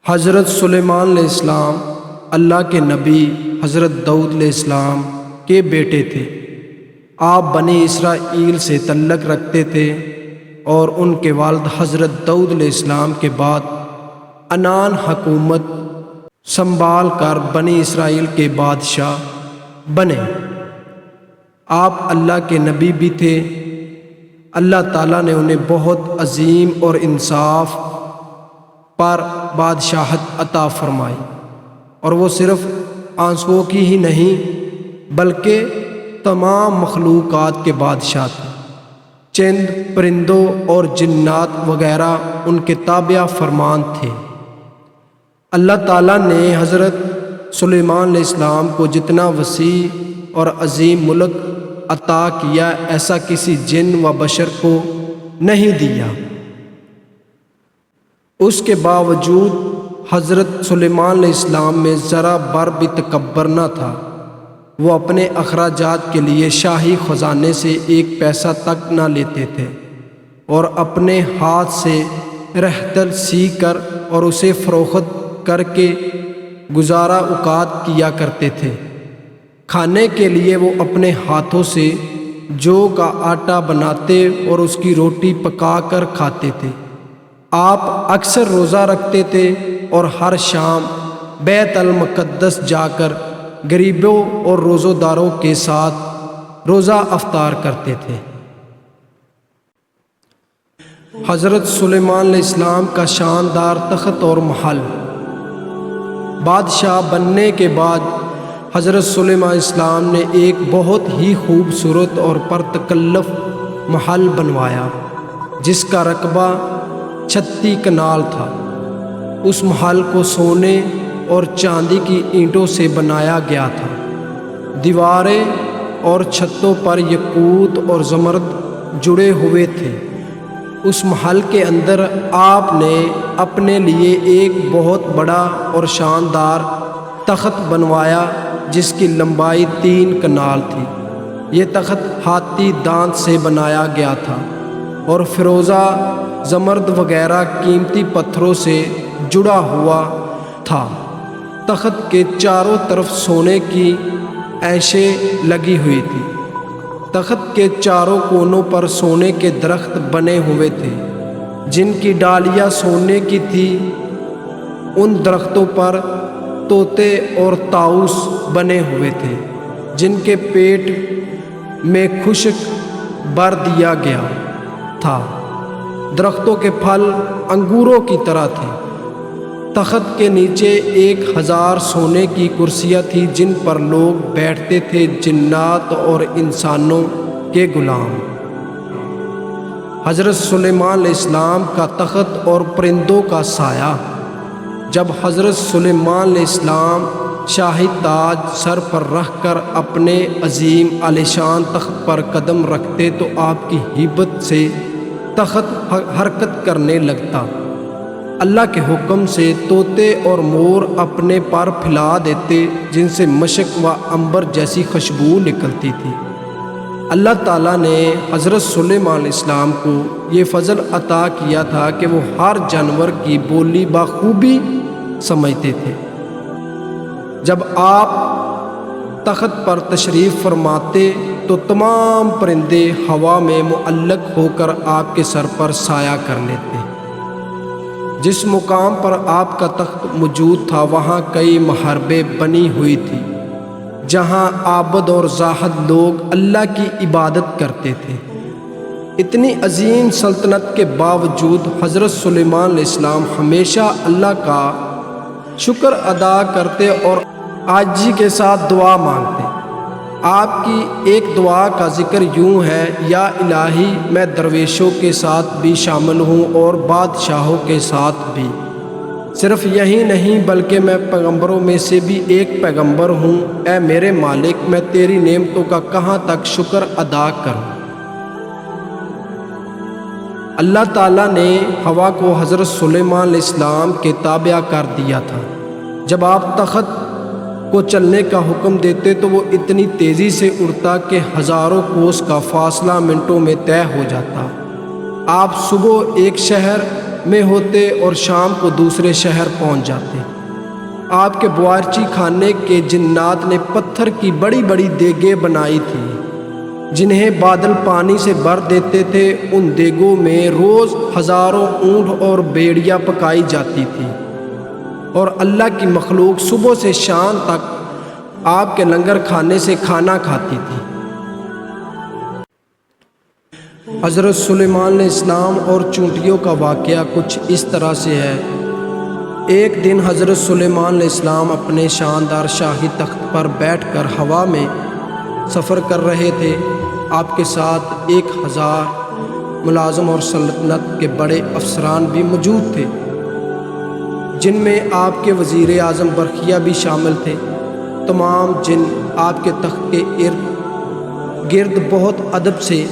حضرت سلیمان علیہ السلام اللہ کے نبی حضرت داؤد علیہ السلام کے بیٹے تھے۔ آپ بنی اسرائیل سے تعلق رکھتے تھے اور ان کے والد حضرت داؤد علیہ السلام کے بعد عنان حکومت سنبھال کر بنی اسرائیل کے بادشاہ بنے۔ آپ اللہ کے نبی بھی تھے۔ اللہ تعالیٰ نے انہیں بہت عظیم اور انصاف پر بادشاہت عطا فرمائی، اور وہ صرف آنسوؤں کی ہی نہیں بلکہ تمام مخلوقات کے بادشاہ تھے۔ چند پرندوں اور جنات وغیرہ ان کے تابع فرمان تھے۔ اللہ تعالیٰ نے حضرت سلیمان علیہ السلام کو جتنا وسیع اور عظیم ملک عطا کیا، ایسا کسی جن و بشر کو نہیں دیا۔ اس کے باوجود حضرت سلیمان علیہ السلام میں ذرا بر بھی تکبر نہ تھا۔ وہ اپنے اخراجات کے لیے شاہی خزانے سے ایک پیسہ تک نہ لیتے تھے، اور اپنے ہاتھ سے رہتل سی کر اور اسے فروخت کر کے گزارا اوقات کیا کرتے تھے۔ کھانے کے لیے وہ اپنے ہاتھوں سے جو کا آٹا بناتے اور اس کی روٹی پکا کر کھاتے تھے۔ آپ اکثر روزہ رکھتے تھے اور ہر شام بیت المقدس جا کر غریبوں اور روزہ داروں کے ساتھ روزہ افطار کرتے تھے۔ حضرت سلیمان علیہ السلام کا شاندار تخت اور محل۔ بادشاہ بننے کے بعد حضرت سلیمان علیہ السلام نے ایک بہت ہی خوبصورت اور پرتکلف محل بنوایا جس کا رقبہ 36 کنال تھا۔ اس محل کو سونے اور چاندی کی اینٹوں سے بنایا گیا تھا۔ دیواریں اور چھتوں پر یاقوت اور زمرد جڑے ہوئے تھے۔ اس محل کے اندر آپ نے اپنے لیے ایک بہت بڑا اور شاندار تخت بنوایا جس کی لمبائی 3 کنال تھی۔ یہ تخت ہاتھی دانت سے بنایا گیا تھا اور فیروزہ، زمرد وغیرہ قیمتی پتھروں سے جڑا ہوا تھا۔ تخت کے چاروں طرف سونے کی عیشیں لگی ہوئی تھی۔ تخت کے چاروں کونوں پر سونے کے درخت بنے ہوئے تھے جن کی ڈالیاں سونے کی تھی۔ ان درختوں پر طوطے اور طاؤس بنے ہوئے تھے جن کے پیٹ میں خشک بھر دیا گیا تھا۔ درختوں کے پھل انگوروں کی طرح تھے۔ تخت کے نیچے 1000 سونے کی کرسیاں تھیں جن پر لوگ بیٹھتے تھے، جنات اور انسانوں کے غلام۔ حضرت سلیمان علیہ السلام کا تخت اور پرندوں کا سایہ۔ جب حضرت سلیمان علیہ السلام شاہی تاج سر پر رکھ کر اپنے عظیم عالیشان تخت پر قدم رکھتے تو آپ کی ہیبت سے تخت حرکت کرنے لگتا۔ اللہ کے حکم سے طوطے اور مور اپنے پر پھیلا دیتے جن سے مشک و عنبر جیسی خوشبو نکلتی تھی۔ اللہ تعالیٰ نے حضرت سلیمان علیہ السلام کو یہ فضل عطا کیا تھا کہ وہ ہر جانور کی بولی بخوبی سمجھتے تھے۔ جب آپ تخت پر تشریف فرماتے تو تمام پرندے ہوا میں معلق ہو کر آپ کے سر پر سایہ کر لیتے۔ جس مقام پر آپ کا تخت موجود تھا وہاں کئی محرابیں بنی ہوئی تھی جہاں عابد اور زاہد لوگ اللہ کی عبادت کرتے تھے۔ اتنی عظیم سلطنت کے باوجود حضرت سلیمان علیہ السلام ہمیشہ اللہ کا شکر ادا کرتے اور عاجزی کے ساتھ دعا مانگتے۔ آپ کی ایک دعا کا ذکر یوں ہے: یا الہی، میں درویشوں کے ساتھ بھی شامل ہوں اور بادشاہوں کے ساتھ بھی۔ صرف یہی نہیں بلکہ میں پیغمبروں میں سے بھی ایک پیغمبر ہوں۔ اے میرے مالک، میں تیری نعمتوں کا کہاں تک شکر ادا کروں۔ اللہ تعالیٰ نے ہوا کو حضرت سلیمان علیہ السلام کے تابع کر دیا تھا۔ جب آپ تخت کو چلنے کا حکم دیتے تو وہ اتنی تیزی سے اڑتا کہ ہزاروں کوس کا فاصلہ منٹوں میں طے ہو جاتا۔ آپ صبح ایک شہر میں ہوتے اور شام کو دوسرے شہر پہنچ جاتے۔ آپ کے باورچی خانے کے جنات نے پتھر کی بڑی بڑی دیگیں بنائی تھیں جنہیں بادل پانی سے بھر دیتے تھے۔ ان دیگوں میں روز ہزاروں اونٹ اور بھیڑیاں پکائی جاتی تھی، اور اللہ کی مخلوق صبح سے شام تک آپ کے لنگر کھانے سے کھانا کھاتی تھی۔ حضرت سلیمان علیہ السلام اور چونٹیوں کا واقعہ کچھ اس طرح سے ہے۔ ایک دن حضرت سلیمان علیہ السلام اپنے شاندار شاہی تخت پر بیٹھ کر ہوا میں سفر کر رہے تھے۔ آپ کے ساتھ 1000 ملازم اور سلطنت کے بڑے افسران بھی موجود تھے، جن میں آپ کے وزیر اعظم برقیہ بھی شامل تھے۔ تمام جن آپ کے تخت کے ارد گرد بہت ادب سے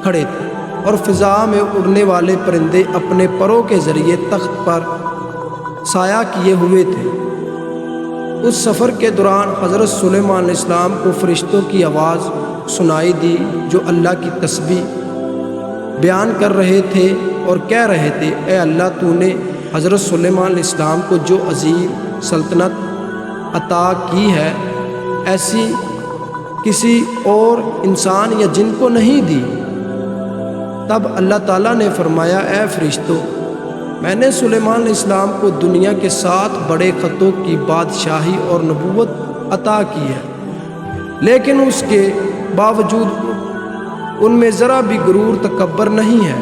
کھڑے تھے، اور فضا میں اڑنے والے پرندے اپنے پروں کے ذریعے تخت پر سایہ کیے ہوئے تھے۔ اس سفر کے دوران حضرت سلیمان علیہ السلام کو فرشتوں کی آواز سنائی دی جو اللہ کی تسبیح بیان کر رہے تھے اور کہہ رہے تھے، اے اللہ، تو نے حضرت سلیمان علیہ السلام کو جو عظیم سلطنت عطا کی ہے، ایسی کسی اور انسان یا جن کو نہیں دی۔ تب اللہ تعالیٰ نے فرمایا، اے فرشتوں، میں نے سلیمان علیہ السلام کو دنیا کے 7 بڑے خطوں کی بادشاہی اور نبوت عطا کی ہے، لیکن اس کے باوجود ان میں ذرا بھی غرور تکبر نہیں ہے۔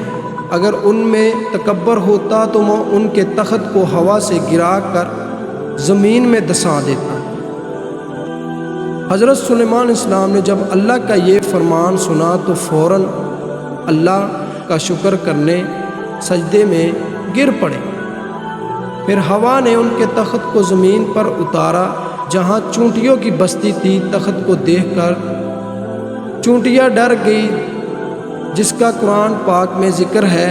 اگر ان میں تکبر ہوتا تو میں ان کے تخت کو ہوا سے گرا کر زمین میں دسا دیتا۔ حضرت سلیمان علیہ السلام نے جب اللہ کا یہ فرمان سنا تو فوراً اللہ کا شکر کرنے سجدے میں گر پڑے۔ پھر ہوا نے ان کے تخت کو زمین پر اتارا جہاں چونٹیوں کی بستی تھی۔ تخت کو دیکھ کر چونٹیاں ڈر گئی، جس کا قرآن پاک میں ذکر ہے۔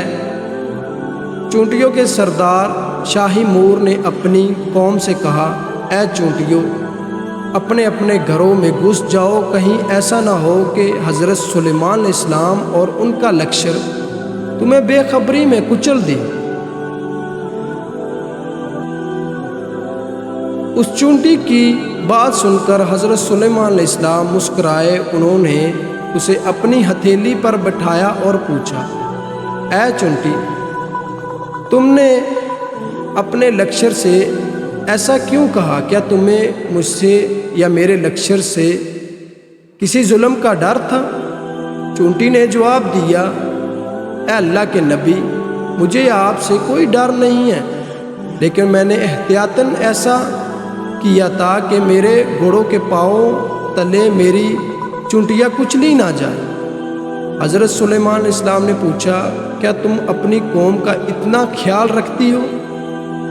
چونٹیوں کے سردار شاہی مور نے اپنی قوم سے کہا، اے چونٹیوں، اپنے اپنے گھروں میں گھس جاؤ، کہیں ایسا نہ ہو کہ حضرت سلیمان علیہ السلام اور ان کا لشکر تمہیں بے خبری میں کچل دے۔ اس چونٹی کی بات سن کر حضرت سلیمان علیہ السلام مسکرائے۔ انہوں نے اسے اپنی ہتھیلی پر بٹھایا اور پوچھا، اے چونٹی، تم نے اپنے لشکر سے ایسا کیوں کہا؟ کیا تمہیں مجھ سے یا میرے لشکر سے کسی ظلم کا ڈر تھا؟ چونٹی نے جواب دیا، اے اللہ کے نبی، مجھے آپ سے کوئی ڈر نہیں ہے، لیکن میں نے احتیاطاً ایسا کیا تھا کہ میرے گھوڑوں کے پاؤں تلے میری چونٹیاں کچلی نہ جائیں۔ حضرت سلیمان علیہ السلام نے پوچھا، کیا تم اپنی قوم کا اتنا خیال رکھتی ہو؟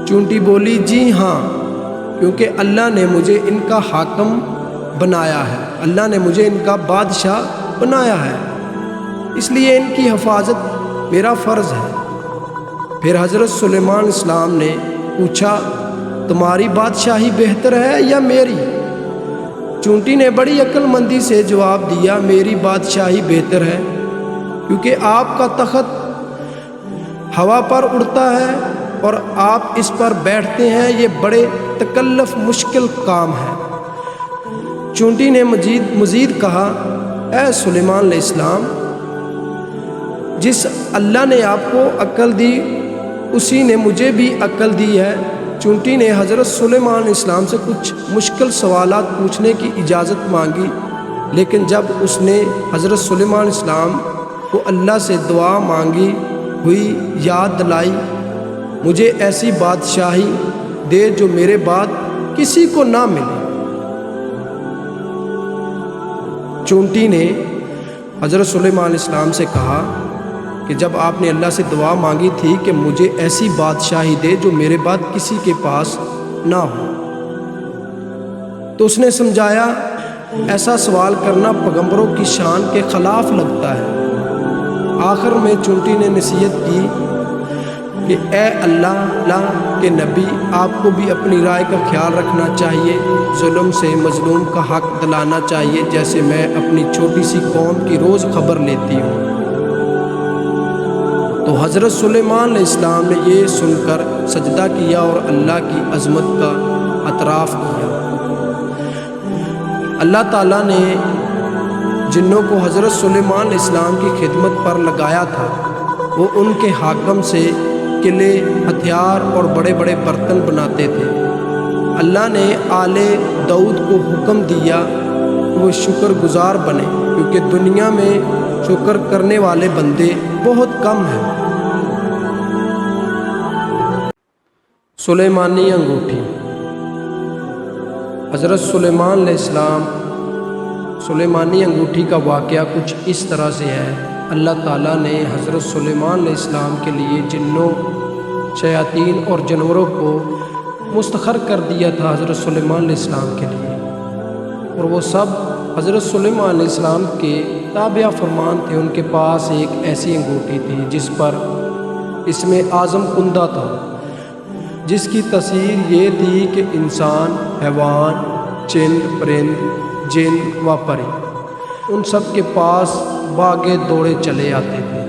چونٹی بولی، جی ہاں، کیونکہ اللہ نے مجھے ان کا حاکم بنایا ہے، اللہ نے مجھے ان کا بادشاہ بنایا ہے، اس لیے ان کی حفاظت میرا فرض ہے۔ پھر حضرت سلیمان علیہ السلام نے پوچھا، تمہاری بادشاہی بہتر ہے یا میری؟ چونٹی نے بڑی عقل مندی سے جواب دیا، میری بادشاہی بہتر ہے، کیونکہ آپ کا تخت ہوا پر اڑتا ہے اور آپ اس پر بیٹھتے ہیں، یہ بڑے تکلف مشکل کام ہے۔ چونٹی نے مزید کہا، اے سلیمان علیہ السلام، جس اللہ نے آپ کو عقل دی اسی نے مجھے بھی عقل دی ہے۔ چونٹی نے حضرت سلیمان علیہ السلام سے کچھ مشکل سوالات پوچھنے کی اجازت مانگی، لیکن جب اس نے حضرت سلیمان علیہ السلام کو اللہ سے دعا مانگی ہوئی یاد دلائی، مجھے ایسی بادشاہی دے جو میرے بعد کسی کو نہ ملے۔ چونٹی نے حضرت سلیمان علیہ السلام سے کہا کہ جب آپ نے اللہ سے دعا مانگی تھی کہ مجھے ایسی بادشاہی دے جو میرے بعد کسی کے پاس نہ ہو، تو اس نے سمجھایا، ایسا سوال کرنا پیغمبروں کی شان کے خلاف لگتا ہے۔ آخر میں چونٹی نے نصیحت کی کہ اے اللہ کے نبی، آپ کو بھی اپنی رائے کا خیال رکھنا چاہیے، ظلم سے مظلوم کا حق دلانا چاہیے، جیسے میں اپنی چھوٹی سی قوم کی روز خبر لیتی ہوں۔ تو حضرت سلیمان علیہ السلام نے یہ سن کر سجدہ کیا اور اللہ کی عظمت کا اعتراف کیا۔ اللہ تعالیٰ نے جنوں کو حضرت سلیمان علیہ السلام کی خدمت پر لگایا تھا، وہ ان کے حاکم سے قلعے، ہتھیار اور بڑے بڑے برتن بناتے تھے۔ اللہ نے آل داؤد کو حکم دیا کہ وہ شکر گزار بنے، کیونکہ دنیا میں شکر کرنے والے بندے بہت کم ہیں۔ سلیمانی انگوٹھی۔ حضرت سلیمان علیہ السلام سلیمانی انگوٹھی کا واقعہ کچھ اس طرح سے ہے۔ اللہ تعالیٰ نے حضرت سلیمان علیہ السلام کے لیے جنوں، شیاطین اور جانوروں کو مستخر کر دیا تھا حضرت سلیمان علیہ السلام کے لیے، اور وہ سب حضرت سلیمان علیہ السلام کے تابع فرمان تھے۔ ان کے پاس ایک ایسی انگوٹھی تھی جس پر اسم اعظم کندہ تھا، جس کی تفسیر یہ تھی کہ انسان، حیوان، چند، پرند، جن و پری ان سب کے پاس بھاگے دوڑے چلے آتے تھے۔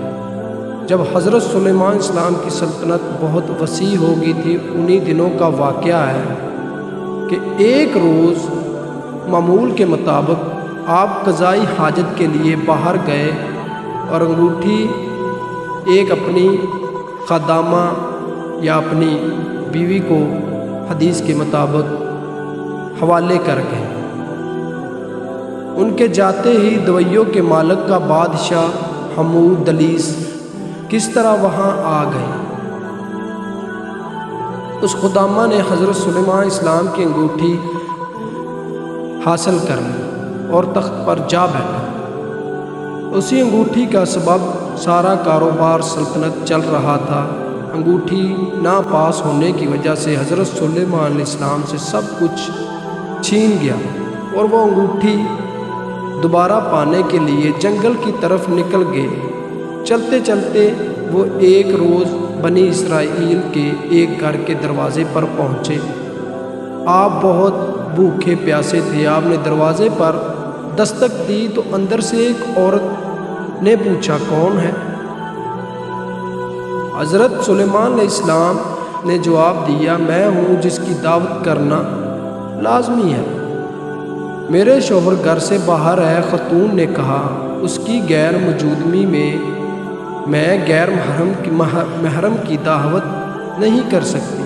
جب حضرت سلیمان السلام کی سلطنت بہت وسیع ہو گئی تھی، انہی دنوں کا واقعہ ہے کہ ایک روز معمول کے مطابق آپ قضائی حاجت کے لیے باہر گئے اور انگوٹھی ایک اپنی خادمہ یا اپنی بیوی کو حدیث کے مطابق حوالے کر گئے۔ ان کے جاتے ہی دویوں کے مالک کا بادشاہ حمود دلیس کس طرح وہاں آ گئے۔ اس خدامہ نے حضرت سلیمان اسلام کی انگوٹھی حاصل کر لی اور تخت پر جا بیٹھا۔ اسی انگوٹھی کا سبب سارا کاروبار سلطنت چل رہا تھا۔ انگوٹھی نہ پاس ہونے کی وجہ سے حضرت سلیمان علیہ السلام سے سب کچھ چھین گیا، اور وہ انگوٹھی دوبارہ پانے کے لیے جنگل کی طرف نکل گئے۔ چلتے چلتے وہ ایک روز بنی اسرائیل کے ایک گھر کے دروازے پر پہنچے۔ آپ بہت بھوکے پیاسے تھے۔ آپ نے دروازے پر دستک دی تو اندر سے ایک عورت نے پوچھا، کون ہے؟ حضرت سلیمان علیہ السلام نے جواب دیا، میں ہوں جس کی دعوت کرنا لازمی ہے۔ میرے شوہر گھر سے باہر ہے۔ خاتون نے کہا، اس کی غیر موجودگی میں غیر محرم کی دعوت نہیں کر سکتی۔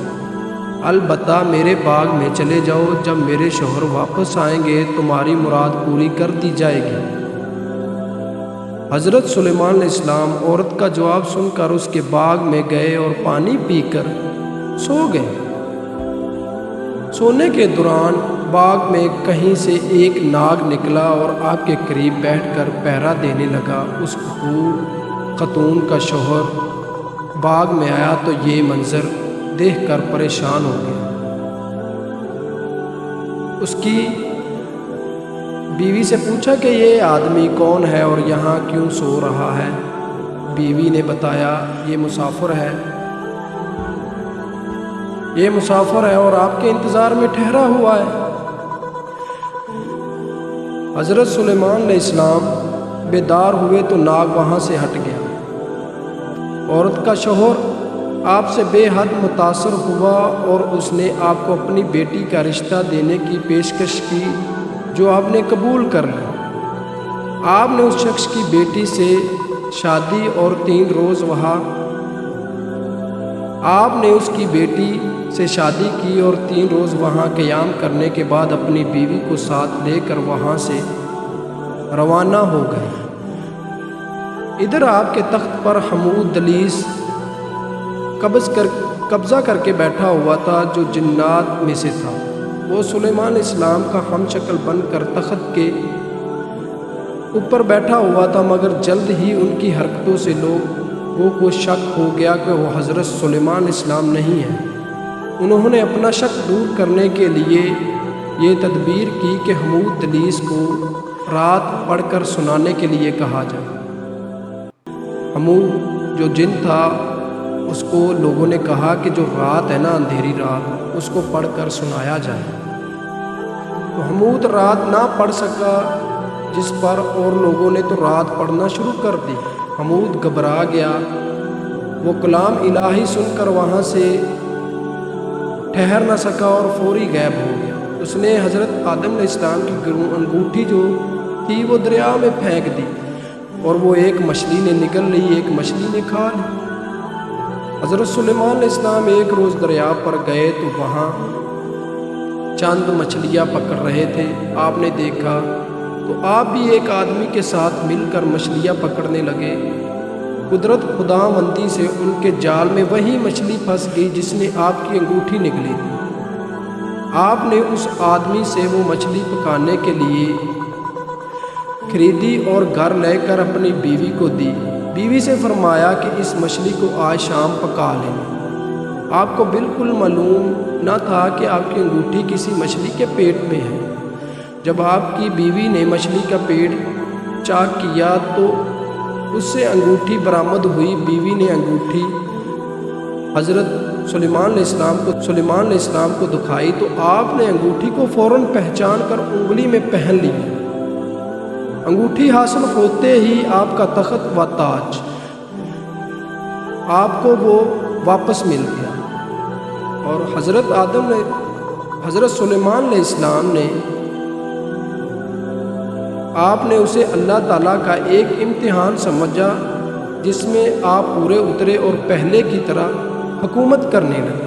البتہ میرے باغ میں چلے جاؤ، جب میرے شوہر واپس آئیں گے تمہاری مراد پوری کر دی جائے گی۔ حضرت سلیمان علیہ السلام عورت کا جواب سن کر اس کے باغ میں گئے اور پانی پی کر سو گئے۔ سونے کے دوران باغ میں کہیں سے ایک ناگ نکلا اور آپ کے قریب بیٹھ کر پہرا دینے لگا۔ اس خاتون کا شوہر باغ میں آیا تو یہ منظر دیکھ کر پریشان ہو گیا۔ اس کی بیوی سے پوچھا کہ یہ آدمی کون ہے اور یہاں کیوں سو رہا ہے؟ بیوی نے بتایا، یہ مسافر ہے اور آپ کے انتظار میں ٹھہرا ہوا ہے۔ حضرت سلیمان علیہ السلام بیدار ہوئے تو ناگ وہاں سے ہٹ گیا۔ عورت کا شوہر آپ سے بے حد متاثر ہوا اور اس نے آپ کو اپنی بیٹی کا رشتہ دینے کی پیشکش کی، جو آپ نے قبول کر لی۔ آپ نے اس شخص کی بیٹی سے شادی اور 3 روز وہاں قیام کرنے کے بعد اپنی بیوی کو ساتھ لے کر وہاں سے روانہ ہو گئے۔ ادھر آپ کے تخت پر حمود دلیس قبضہ کر کے بیٹھا ہوا تھا، جو جنات میں سے تھا۔ وہ سلیمان علیہ السلام کا ہم شکل بن کر تخت کے اوپر بیٹھا ہوا تھا، مگر جلد ہی ان کی حرکتوں سے لوگوں کو شک ہو گیا کہ وہ حضرت سلیمان علیہ السلام نہیں ہیں۔ انہوں نے اپنا شک دور کرنے کے لیے یہ تدبیر کی کہ حمود دلیس کو رات پڑھ کر سنانے کے لیے کہا جائے۔ حمود جو جن تھا، اس کو لوگوں نے کہا کہ جو رات ہے نا، اندھیری رات، اس کو پڑھ کر سنایا جائے۔ تو حمود رات نہ پڑھ سکا، جس پر اور لوگوں نے تو رات پڑھنا شروع کر دی۔ حمود گھبرا گیا وہ کلام الہی سن کر وہاں سے ٹھہر نہ سکا اور فوری غائب ہو گیا۔ اس نے حضرت آدم علیہ السلام کی انگوٹھی جو تھی وہ دریا میں پھینک دی اور وہ ایک مچھلی نے نگل لی، ایک مچھلی نے کھا لی۔ حضرت سلیمان علیہ السلام ایک روز دریا پر گئے تو وہاں چند مچھلیاں پکڑ رہے تھے۔ آپ نے دیکھا تو آپ بھی ایک آدمی کے ساتھ مل کر مچھلیاں پکڑنے لگے۔ قدرت خداوندی سے ان کے جال میں وہی مچھلی پھنس گئی جس نے آپ کی انگوٹھی نگلی تھی۔ آپ نے اس آدمی سے وہ مچھلی پکانے کے لیے خریدی اور گھر لے کر اپنی بیوی کو دی۔ بیوی سے فرمایا کہ اس مچھلی کو آج شام پکا لینا۔ آپ کو بالکل معلوم نہ تھا کہ آپ کی انگوٹھی کسی مچھلی کے پیٹ میں ہے۔ جب آپ کی بیوی نے مچھلی کا پیٹ چاک کیا تو اس سے انگوٹھی برآمد ہوئی۔ بیوی نے انگوٹھی حضرت سلیمان علیہ السلام کو دکھائی تو آپ نے انگوٹھی کو فوراً پہچان کر انگلی میں پہن لی۔ انگوٹھی حاصل ہوتے ہی آپ کا تخت و تاج آپ کو وہ واپس مل گیا، اور حضرت سلیمان علیہ السلام نے آپ نے اسے اللہ تعالیٰ کا ایک امتحان سمجھا جس میں آپ پورے اترے اور پہلے کی طرح حکومت کرنے لگے۔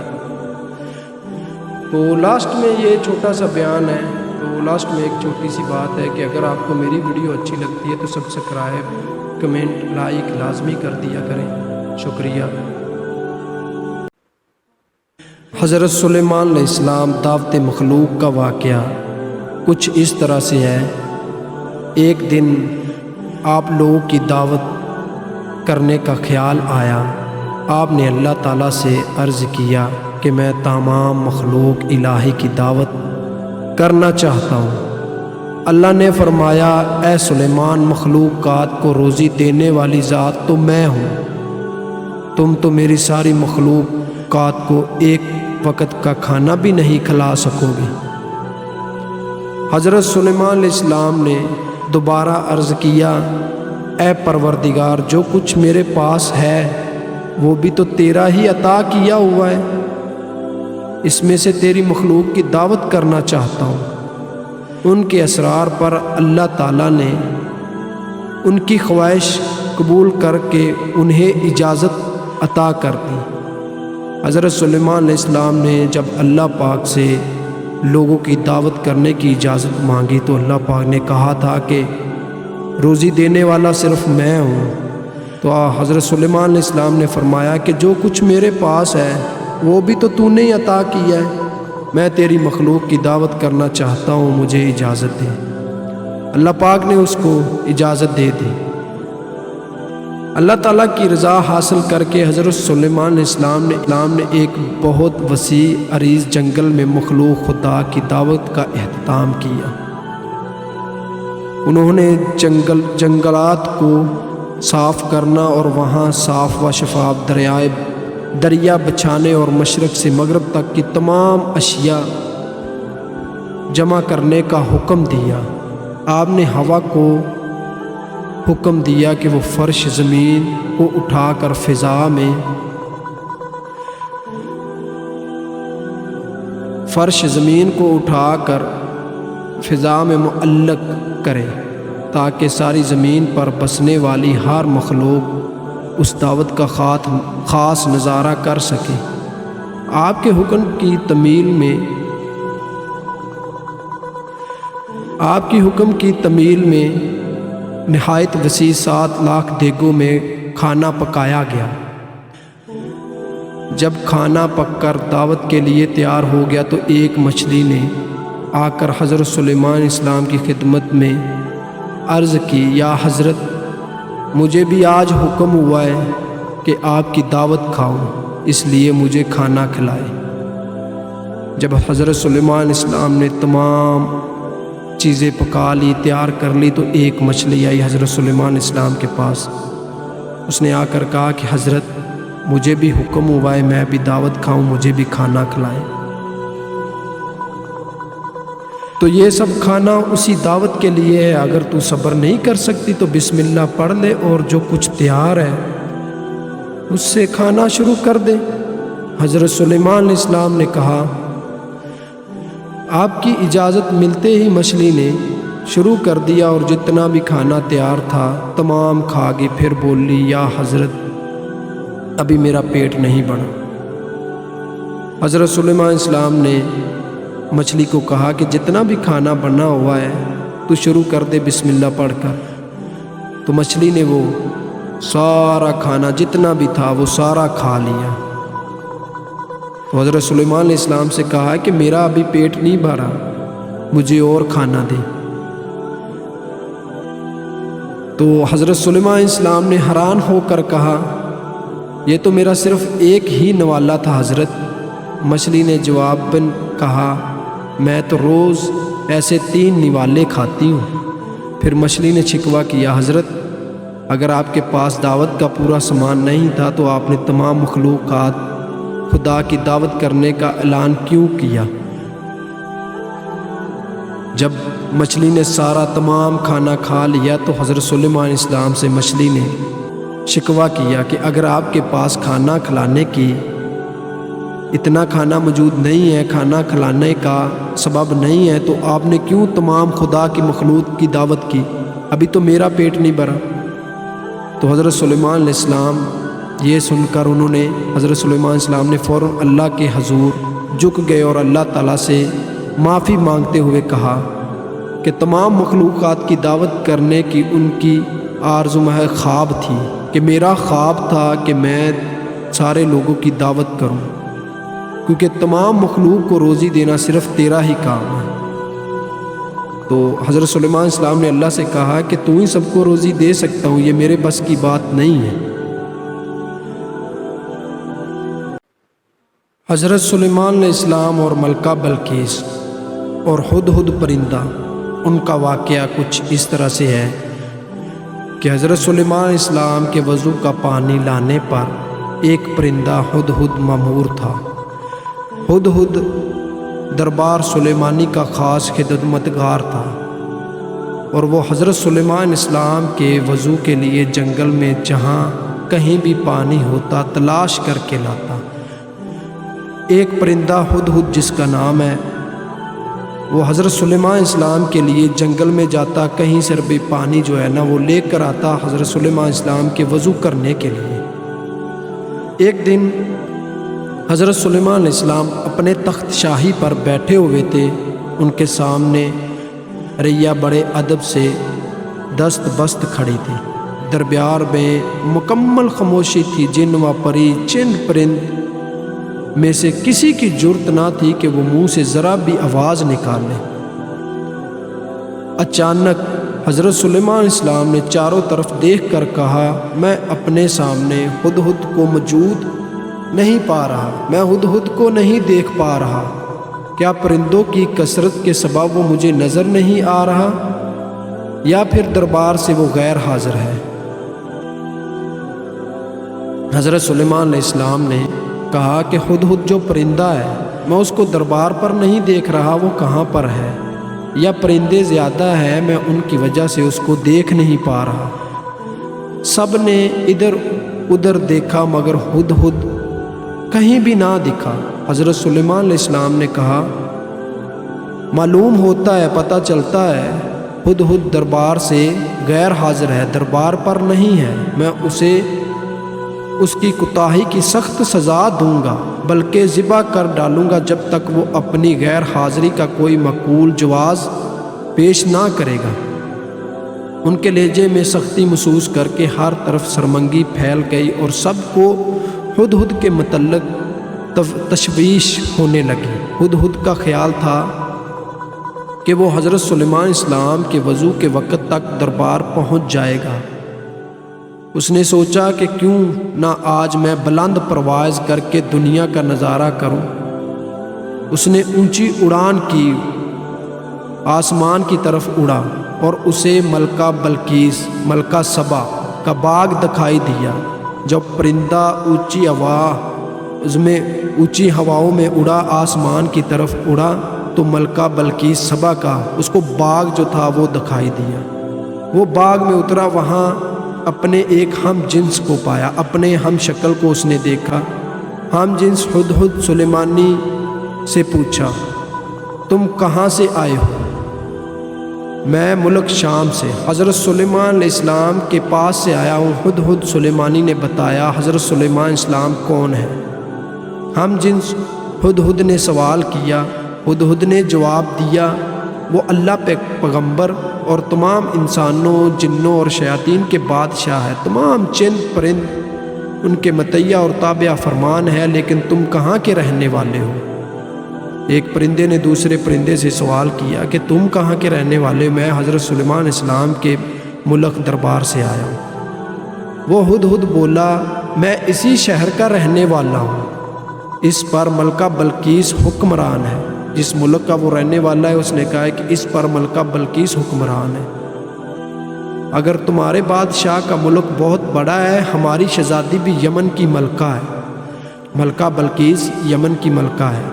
تو لاسٹ میں یہ چھوٹا سا بیان ہے۔ تو لاسٹ میں ایک چھوٹی سی بات ہے کہ اگر آپ کو میری ویڈیو اچھی لگتی ہے تو سبسکرائب، کمنٹ، لائک لازمی کر دیا کریں۔ شکریہ۔ حضرت سلیمان علیہ السلام دعوت مخلوق کا واقعہ کچھ اس طرح سے ہے۔ ایک دن آپ لوگوں کی دعوت کرنے کا خیال آیا۔ آپ نے اللہ تعالیٰ سے عرض کیا کہ میں تمام مخلوق الہی کی دعوت کرنا چاہتا ہوں۔ اللہ نے فرمایا، اے سلیمان، مخلوقات کو روزی دینے والی ذات تو میں ہوں، تم تو میری ساری مخلوقات کو ایک وقت کا کھانا بھی نہیں کھلا سکو گے۔ حضرت سلیمان علیہ السلام نے دوبارہ عرض کیا، اے پروردگار، جو کچھ میرے پاس ہے وہ بھی تو تیرا ہی عطا کیا ہوا ہے، اس میں سے تیری مخلوق کی دعوت کرنا چاہتا ہوں۔ ان کے اسرار پر اللہ تعالیٰ نے ان کی خواہش قبول کر کے انہیں اجازت عطا کر دی۔ حضرت سلیمان علیہ السلام نے جب اللہ پاک سے لوگوں کی دعوت کرنے کی اجازت مانگی تو اللہ پاک نے کہا تھا کہ روزی دینے والا صرف میں ہوں۔ تو حضرت سلیمان علیہ السلام نے فرمایا کہ جو کچھ میرے پاس ہے وہ بھی تو تو نے عطا کیا ہے، میں تیری مخلوق کی دعوت کرنا چاہتا ہوں، مجھے اجازت دے۔ اللہ پاک نے اس کو اجازت دے دی۔ اللہ تعالیٰ کی رضا حاصل کر کے حضرت سلیمان علیہ السلام نے ایک بہت وسیع عریض جنگل میں مخلوق خدا کی دعوت کا اہتمام کیا۔ انہوں نے جنگلات کو صاف کرنا اور وہاں صاف و شفاف دریا بچھانے اور مشرق سے مغرب تک کی تمام اشیاء جمع کرنے کا حکم دیا۔ آپ نے ہوا کو حکم دیا کہ وہ فرش زمین کو اٹھا کر فضا میں معلق کرے تاکہ ساری زمین پر بسنے والی ہر مخلوق اس دعوت کا خاص نظارہ کر سکے۔ آپ کے حکم کی تمیل میں نہایت وسیع 7 لاکھ دیگوں میں کھانا پکایا گیا۔ جب کھانا پک کر دعوت کے لیے تیار ہو گیا تو ایک مچھلی نے آ کر حضرت سلیمان علیہ السلام کی خدمت میں عرض کی، یا حضرت، مجھے بھی آج حکم ہوا ہے کہ آپ کی دعوت کھاؤں، اس لیے مجھے کھانا کھلائے۔ جب حضرت سلیمان علیہ السلام نے تمام چیزیں پکا لی، تیار کر لی، تو ایک مچھلی آئی حضرت سلیمان علیہ السلام کے پاس۔ اس نے آ کر کہا کہ حضرت، مجھے بھی حکم ہوا ہے میں بھی دعوت کھاؤں، مجھے بھی کھانا کھلائیں۔ تو یہ سب کھانا اسی دعوت کے لیے ہے، اگر تو صبر نہیں کر سکتی تو بسم اللہ پڑھ لے اور جو کچھ تیار ہے اس سے کھانا شروع کر دیں۔ حضرت سلیمان علیہ السلام نے کہا، آپ کی اجازت ملتے ہی مچھلی نے شروع کر دیا اور جتنا بھی کھانا تیار تھا تمام کھا گئی۔ پھر بولی، یا حضرت ابھی میرا پیٹ نہیں بھرا۔ حضرت سلیمان علیہ السلام نے مچھلی کو کہا کہ جتنا بھی کھانا بنا ہوا ہے تو شروع کر دے بسم اللہ پڑھ کر۔ تو مچھلی نے وہ سارا کھانا جتنا بھی تھا وہ سارا کھا لیا۔ تو حضرت سلیمان علیہ السلام سے کہا کہ میرا ابھی پیٹ نہیں بھرا، مجھے اور کھانا دے۔ تو حضرت سلیمان علیہ السلام نے حیران ہو کر کہا، یہ تو میرا صرف ایک ہی نوالا تھا حضرت۔ مچھلی نے جواباً کہا، میں تو روز ایسے 3 نوالے کھاتی ہوں۔ پھر مچھلی نے شکوہ کیا، حضرت اگر آپ کے پاس دعوت کا پورا سامان نہیں تھا تو آپ نے تمام مخلوقات خدا کی دعوت کرنے کا اعلان کیوں کیا؟ جب مچھلی نے سارا تمام کھانا کھا لیا تو حضرت سلیمان علیہ السلام سے مچھلی نے شکوہ کیا کہ اگر آپ کے پاس کھانا کھلانے کی اتنا کھانا موجود نہیں ہے، کھانا کھلانے کا سبب نہیں ہے، تو آپ نے کیوں تمام خدا کی مخلوق کی دعوت کی؟ ابھی تو میرا پیٹ نہیں بھرا۔ تو حضرت سلیمان علیہ السلام یہ سن کر حضرت سلیمان علیہ السلام نے فوراً اللہ کے حضور جھک گئے اور اللہ تعالیٰ سے معافی مانگتے ہوئے کہا کہ تمام مخلوقات کی دعوت کرنے کی ان کی آرزو محض خواب تھی، کہ میرا خواب تھا کہ میں سارے لوگوں کی دعوت کروں، کیونکہ تمام مخلوق کو روزی دینا صرف تیرا ہی کام ہے۔ تو حضرت سلیمان علیہ السلام نے اللہ سے کہا کہ تو ہی سب کو روزی دے سکتا ہوں، یہ میرے بس کی بات نہیں ہے۔ حضرت سلیمان علیہ السلام اور ملکہ بلقیس اور ہدہد پرندہ، ان کا واقعہ کچھ اس طرح سے ہے کہ حضرت سلیمان علیہ السلام کے وضو کا پانی لانے پر ایک پرندہ ہدہد مأمور تھا۔ ہدہد دربار سلیمانی کا خاص خدمتگار تھا اور وہ حضرت سلیمان علیہ السلام کے وضو کے لیے جنگل میں جہاں کہیں بھی پانی ہوتا تلاش کر کے لاتا۔ ایک پرندہ ہدہد جس کا نام ہے، وہ حضرت سلیمان علیہ السلام کے لیے جنگل میں جاتا، کہیں سے بھی پانی جو ہے نا وہ لے کر آتا حضرت سلیمان علیہ السلام کے وضو کرنے کے لیے۔ ایک دن حضرت سلیمان علیہ السلام اپنے تخت شاہی پر بیٹھے ہوئے تھے، ان کے سامنے رعیہ بڑے ادب سے دست بست کھڑی تھی، دربار میں مکمل خاموشی تھی، جن و پری چند پرند میں سے کسی کی جرت نہ تھی کہ وہ منہ سے ذرا بھی آواز نکالے۔ اچانک حضرت سلیمان علیہ السلام نے چاروں طرف دیکھ کر کہا، میں اپنے سامنے ہدہد کو موجود نہیں پا رہا، میں ہدہد کو نہیں دیکھ پا رہا، کیا پرندوں کی کثرت کے سبب وہ مجھے نظر نہیں آ رہا یا پھر دربار سے وہ غیر حاضر ہے؟ حضرت سلیمان علیہ السلام نے کہا کہ ہدہد جو پرندہ ہے میں اس کو دربار پر نہیں دیکھ رہا، وہ کہاں پر ہے؟ یا پرندے زیادہ ہیں، میں ان کی وجہ سے اس کو دیکھ نہیں پا رہا۔ سب نے ادھر ادھر دیکھا مگر ہدہد کہیں بھی نہ دکھا۔ حضرت سلیمان علیہ السلام نے کہا، معلوم ہوتا ہے، پتہ چلتا ہے ہدہد دربار سے غیر حاضر ہے، دربار پر نہیں ہے، میں اسے اس کی کوتاہی کی سخت سزا دوں گا، بلکہ ذبح کر ڈالوں گا جب تک وہ اپنی غیر حاضری کا کوئی معقول جواز پیش نہ کرے گا۔ ان کے لہجے میں سختی محسوس کر کے ہر طرف شرمندگی پھیل گئی اور سب کو ہدہد کے متعلق تشویش ہونے لگی۔ ہدہد کا خیال تھا کہ وہ حضرت سلیمان علیہ السلام کے وضو کے وقت تک دربار پہنچ جائے گا۔ اس نے سوچا کہ کیوں نہ آج میں بلند پرواز کر کے دنیا کا نظارہ کروں۔ اس نے اونچی اڑان کی، آسمان کی طرف اڑا اور اسے ملکہ بلقیس، ملکہ سبا کا باغ دکھائی دیا۔ جب پرندہ اونچی ہواؤں میں اڑا، آسمان کی طرف اڑا، تو ملکہ بلقیس سبا کا اس کو باغ جو تھا وہ دکھائی دیا۔ وہ باغ میں اترا، وہاں اپنے ایک ہم جنس کو پایا، اپنے ہم شکل کو اس نے دیکھا۔ ہم جنس ہدہد سلیمانی سے پوچھا، تم کہاں سے آئے ہو؟ میں ملک شام سے، حضرت سلیمان علیہ السلام کے پاس سے آیا ہوں۔ ہدہد سلیمانی نے بتایا حضرت سلیمان علیہ السلام کون ہے؟ ہم جنس ہدہد نے سوال کیا۔ ہدہد نے جواب دیا، وہ اللہ پیغمبر اور تمام انسانوں، جنوں اور شیاطین کے بادشاہ ہے۔ تمام چند پرند ان کے مطیع اور تابع فرمان ہے، لیکن تم کہاں کے رہنے والے ہو؟ ایک پرندے نے دوسرے پرندے سے سوال کیا کہ تم کہاں کے رہنے والے ہو؟ میں حضرت سلیمان علیہ السلام کے ملک دربار سے آیا ہوں۔ وہ ہدہد بولا، میں اسی شہر کا رہنے والا ہوں۔ اس پر ملکہ بلقیس حکمران ہے۔ جس ملک کا وہ رہنے والا ہے اس نے کہا ہے کہ اس پر ملکہ بلقیس حکمران ہے۔ اگر تمہارے بادشاہ کا ملک بہت بڑا ہے، ہماری شہزادی بھی یمن کی ملکہ ہے، ملکہ بلقیس یمن کی ملکہ ہے۔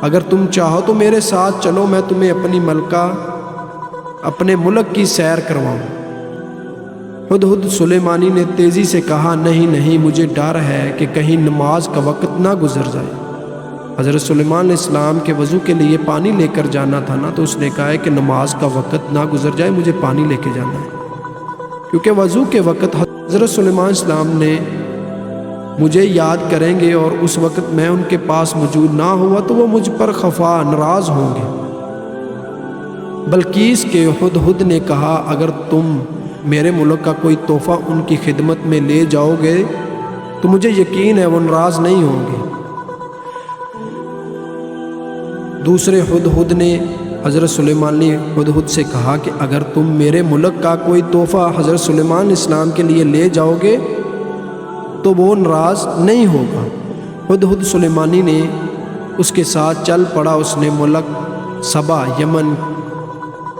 اگر تم چاہو تو میرے ساتھ چلو، میں تمہیں اپنی ملکہ اپنے ملک کی سیر کرواؤں۔ ہدہد سلیمانی نے تیزی سے کہا، نہیں نہیں، مجھے ڈر ہے کہ کہیں نماز کا وقت نہ گزر جائے۔ حضرت سلیمان علیہ السلام کے وضو کے لیے پانی لے کر جانا تھا نا، تو اس نے کہا ہے کہ نماز کا وقت نہ گزر جائے، مجھے پانی لے کے جانا ہے، کیونکہ وضو کے وقت حضرت سلیمان علیہ السلام نے مجھے یاد کریں گے اور اس وقت میں ان کے پاس موجود نہ ہوا تو وہ مجھ پر خفا ناراض ہوں گے۔ بلقیس کے ہدہد نے کہا، اگر تم میرے ملک کا کوئی تحفہ ان کی خدمت میں لے جاؤ گے تو مجھے یقین ہے وہ ناراض نہیں ہوں گے۔ دوسرے ہدہد نے حضرت سلیمان نے ہدہد سے کہا کہ اگر تم میرے ملک کا کوئی تحفہ حضرت سلیمان علیہ السلام کے لیے لے جاؤ گے تو وہ ناراض نہیں ہوگا۔ ہدہد سلیمانی نے اس کے ساتھ چل پڑا۔ اس نے ملک سبا یمن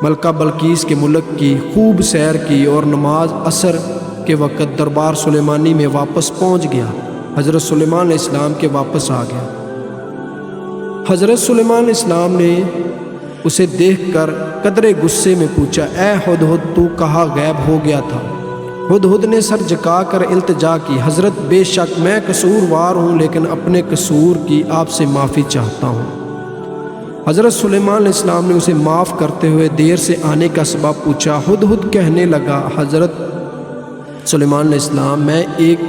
ملکہ بلقیس کے ملک کی خوب سیر کی اور نماز عصر کے وقت دربار سلیمانی میں واپس پہنچ گیا۔ حضرت سلیمان علیہ السلام کے واپس آ گیا۔ حضرت سلیمان علیہ السلام نے اسے دیکھ کر قدرے غصے میں پوچھا، اے ہدہد، تو کہاں غائب ہو گیا تھا؟ ہدہد نے سر جھکا کر التجا کی، حضرت بے شک میں قصوروار ہوں، لیکن اپنے قصور کی آپ سے معافی چاہتا ہوں۔ حضرت سلیمان علیہ السلام نے اسے معاف کرتے ہوئے دیر سے آنے کا سبب پوچھا۔ ہدہد کہنے لگا، حضرت سلیمان علیہ السلام، میں ایک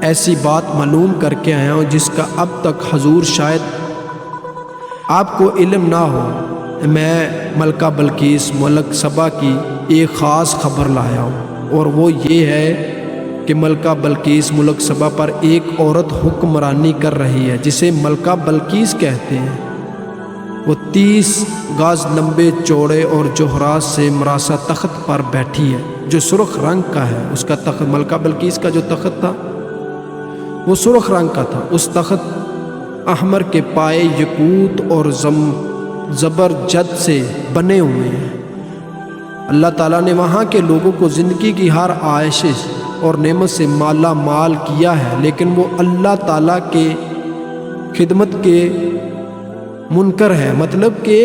ایسی بات معلوم کر کے آیا ہوں جس کا اب تک حضور شاید آپ کو علم نہ ہو۔ میں ملکہ بلقیس ملک سبا کی ایک خاص خبر لایا ہوں، اور وہ یہ ہے کہ ملکہ بلقیس ملک سبا پر ایک عورت حکمرانی کر رہی ہے جسے ملکہ بلقیس کہتے ہیں۔ وہ 30 گز لمبے چوڑے اور جوہرات سے مرصع تخت پر بیٹھی ہے جو سرخ رنگ کا ہے۔ اس کا تخت، ملکہ بلقیس کا جو تخت تھا وہ سرخ رنگ کا تھا۔ اس تخت احمر کے پائے یقوت اور زبرجد سے بنے ہوئے ہیں۔ اللہ تعالیٰ نے وہاں کے لوگوں کو زندگی کی ہر عائشش اور نعمت سے مالا مال کیا ہے، لیکن وہ اللہ تعالیٰ کے خدمت کے منکر ہے، مطلب کہ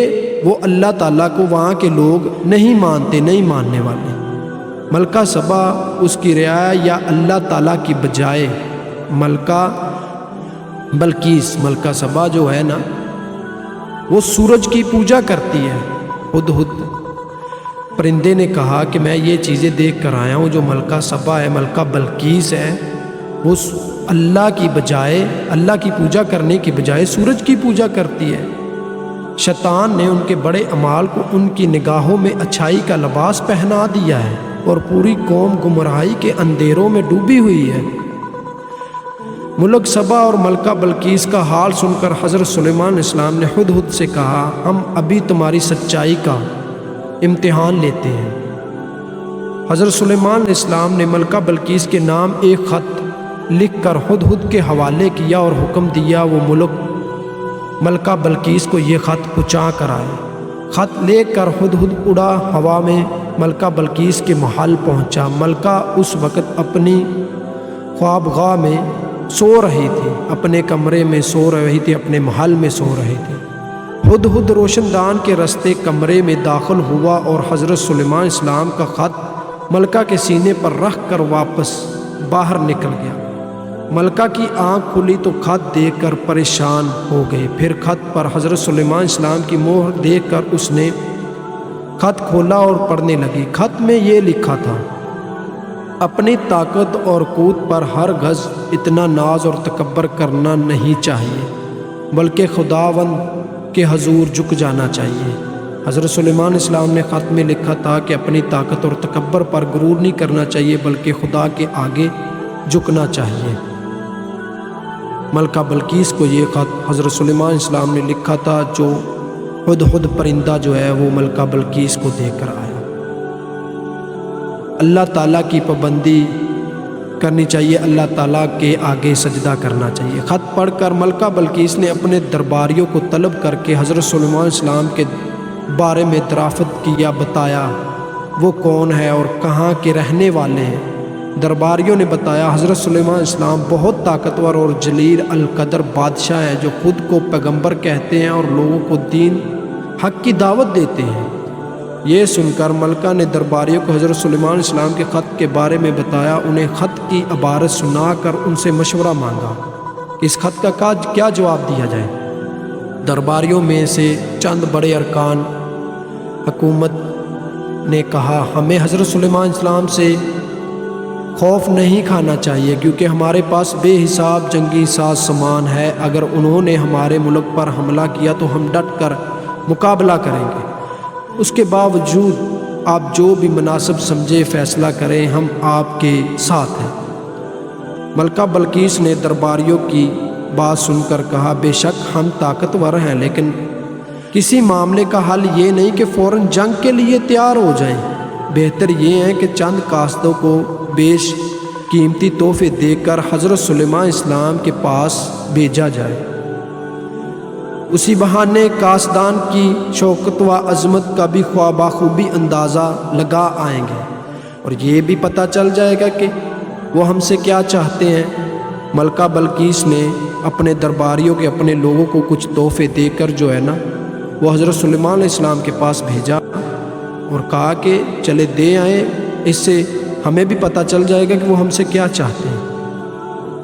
وہ اللہ تعالیٰ کو وہاں کے لوگ نہیں مانتے، نہیں ماننے والے۔ ملکہ سبا اس کی رعایا یا اللہ تعالیٰ کی بجائے ملکہ بلقیس، ملکہ سبا جو ہے نا، وہ سورج کی پوجا کرتی ہے۔ ہدہد پرندے نے کہا کہ میں یہ چیزیں دیکھ کر آیا ہوں، جو ملکہ سبا ہے، ملکہ بلقیس ہے، وہ اللہ کی بجائے، اللہ کی پوجا کرنے کی بجائے سورج کی پوجا کرتی ہے۔ شیطان نے ان کے بڑے اعمال کو ان کی نگاہوں میں اچھائی کا لباس پہنا دیا ہے، اور پوری قوم گمراہی کے اندھیروں میں ڈوبی ہوئی ہے۔ ملک سبا اور ملکہ بلقیس کا حال سن کر حضرت سلیمان علیہ السلام نے ہدہد سے کہا، ہم ابھی تمہاری سچائی کا امتحان لیتے ہیں۔ حضرت سلیمان علیہ السلام نے ملکہ بلقیس کے نام ایک خط لکھ کر ہدہد کے حوالے کیا اور حکم دیا وہ ملکہ بلقیس کو یہ خط پہنچا کر آئے۔ خط لے کر ہدہد اڑا ہوا میں ملکہ بلقیس کے محل پہنچا۔ ملکہ اس وقت اپنی خوابگاہ میں سو رہی تھی، اپنے کمرے میں سو رہی تھی، اپنے محل میں سو رہی تھی۔ ہدہد روشن دان کے رستے کمرے میں داخل ہوا اور حضرت سلیمان علیہ السلام کا خط ملکہ کے سینے پر رکھ کر واپس باہر نکل گیا۔ ملکہ کی آنکھ کھلی تو خط دیکھ کر پریشان ہو گئی۔ پھر خط پر حضرت سلیمان السلام کی مہر دیکھ کر اس نے خط کھولا اور پڑھنے لگی۔ خط میں یہ لکھا تھا: اپنی طاقت اور قوت پر ہر گز اتنا ناز اور تکبر کرنا نہیں چاہیے، بلکہ خداوند کے حضور جھک جانا چاہیے۔ حضرت سلیمان السلام نے خط میں لکھا تھا کہ اپنی طاقت اور تکبر پر غرور نہیں کرنا چاہیے، بلکہ خدا کے آگے جھکنا چاہیے۔ ملکہ بلقیس کو یہ خط حضرت سلیمان السلام نے لکھا تھا، جو ہدہد پرندہ جو ہے وہ ملکہ بلقیس کو دے کر آیا۔ اللہ تعالیٰ کی پابندی کرنی چاہیے، اللہ تعالیٰ کے آگے سجدہ کرنا چاہیے۔ خط پڑھ کر ملکہ بلقیس نے اپنے درباریوں کو طلب کر کے حضرت سلیمان السلام کے بارے میں دریافت کیا، بتایا وہ کون ہے اور کہاں کے رہنے والے ہیں۔ درباریوں نے بتایا حضرت سلیمان السلام بہت طاقتور اور جلیل القدر بادشاہ ہیں، جو خود کو پیغمبر کہتے ہیں اور لوگوں کو دین حق کی دعوت دیتے ہیں۔ یہ سن کر ملکہ نے درباریوں کو حضرت سلیمان السلام کے خط کے بارے میں بتایا، انہیں خط کی عبارت سنا کر ان سے مشورہ مانگا کہ اس خط کا کیا جواب دیا جائے۔ درباریوں میں سے چند بڑے ارکان حکومت نے کہا، ہمیں حضرت سلیمان السلام سے خوف نہیں کھانا چاہیے، کیونکہ ہمارے پاس بے حساب جنگی ساز سامان ہے۔ اگر انہوں نے ہمارے ملک پر حملہ کیا تو ہم ڈٹ کر مقابلہ کریں گے۔ اس کے باوجود آپ جو بھی مناسب سمجھے فیصلہ کریں، ہم آپ کے ساتھ ہیں۔ ملکہ بلقیس نے درباریوں کی بات سن کر کہا، بے شک ہم طاقتور ہیں، لیکن کسی معاملے کا حل یہ نہیں کہ فوراً جنگ کے لیے تیار ہو جائیں۔ بہتر یہ ہے کہ چند قاصدوں کو بیش قیمتی تحفے دے کر حضرت سلیمان السلام کے پاس بھیجا جائے۔ اسی بہانے قاصدان کی شوکت و عظمت کا بھی بخوبی اندازہ لگا آئیں گے، اور یہ بھی پتہ چل جائے گا کہ وہ ہم سے کیا چاہتے ہیں۔ ملکہ بلقیس نے اپنے درباریوں کے اپنے لوگوں کو کچھ تحفے دے کر جو ہے نا وہ حضرت سلیمان علیہ السلام کے پاس بھیجا اور کہا کہ چلے دے آئیں، اس سے ہمیں بھی پتہ چل جائے گا کہ وہ ہم سے کیا چاہتے ہیں۔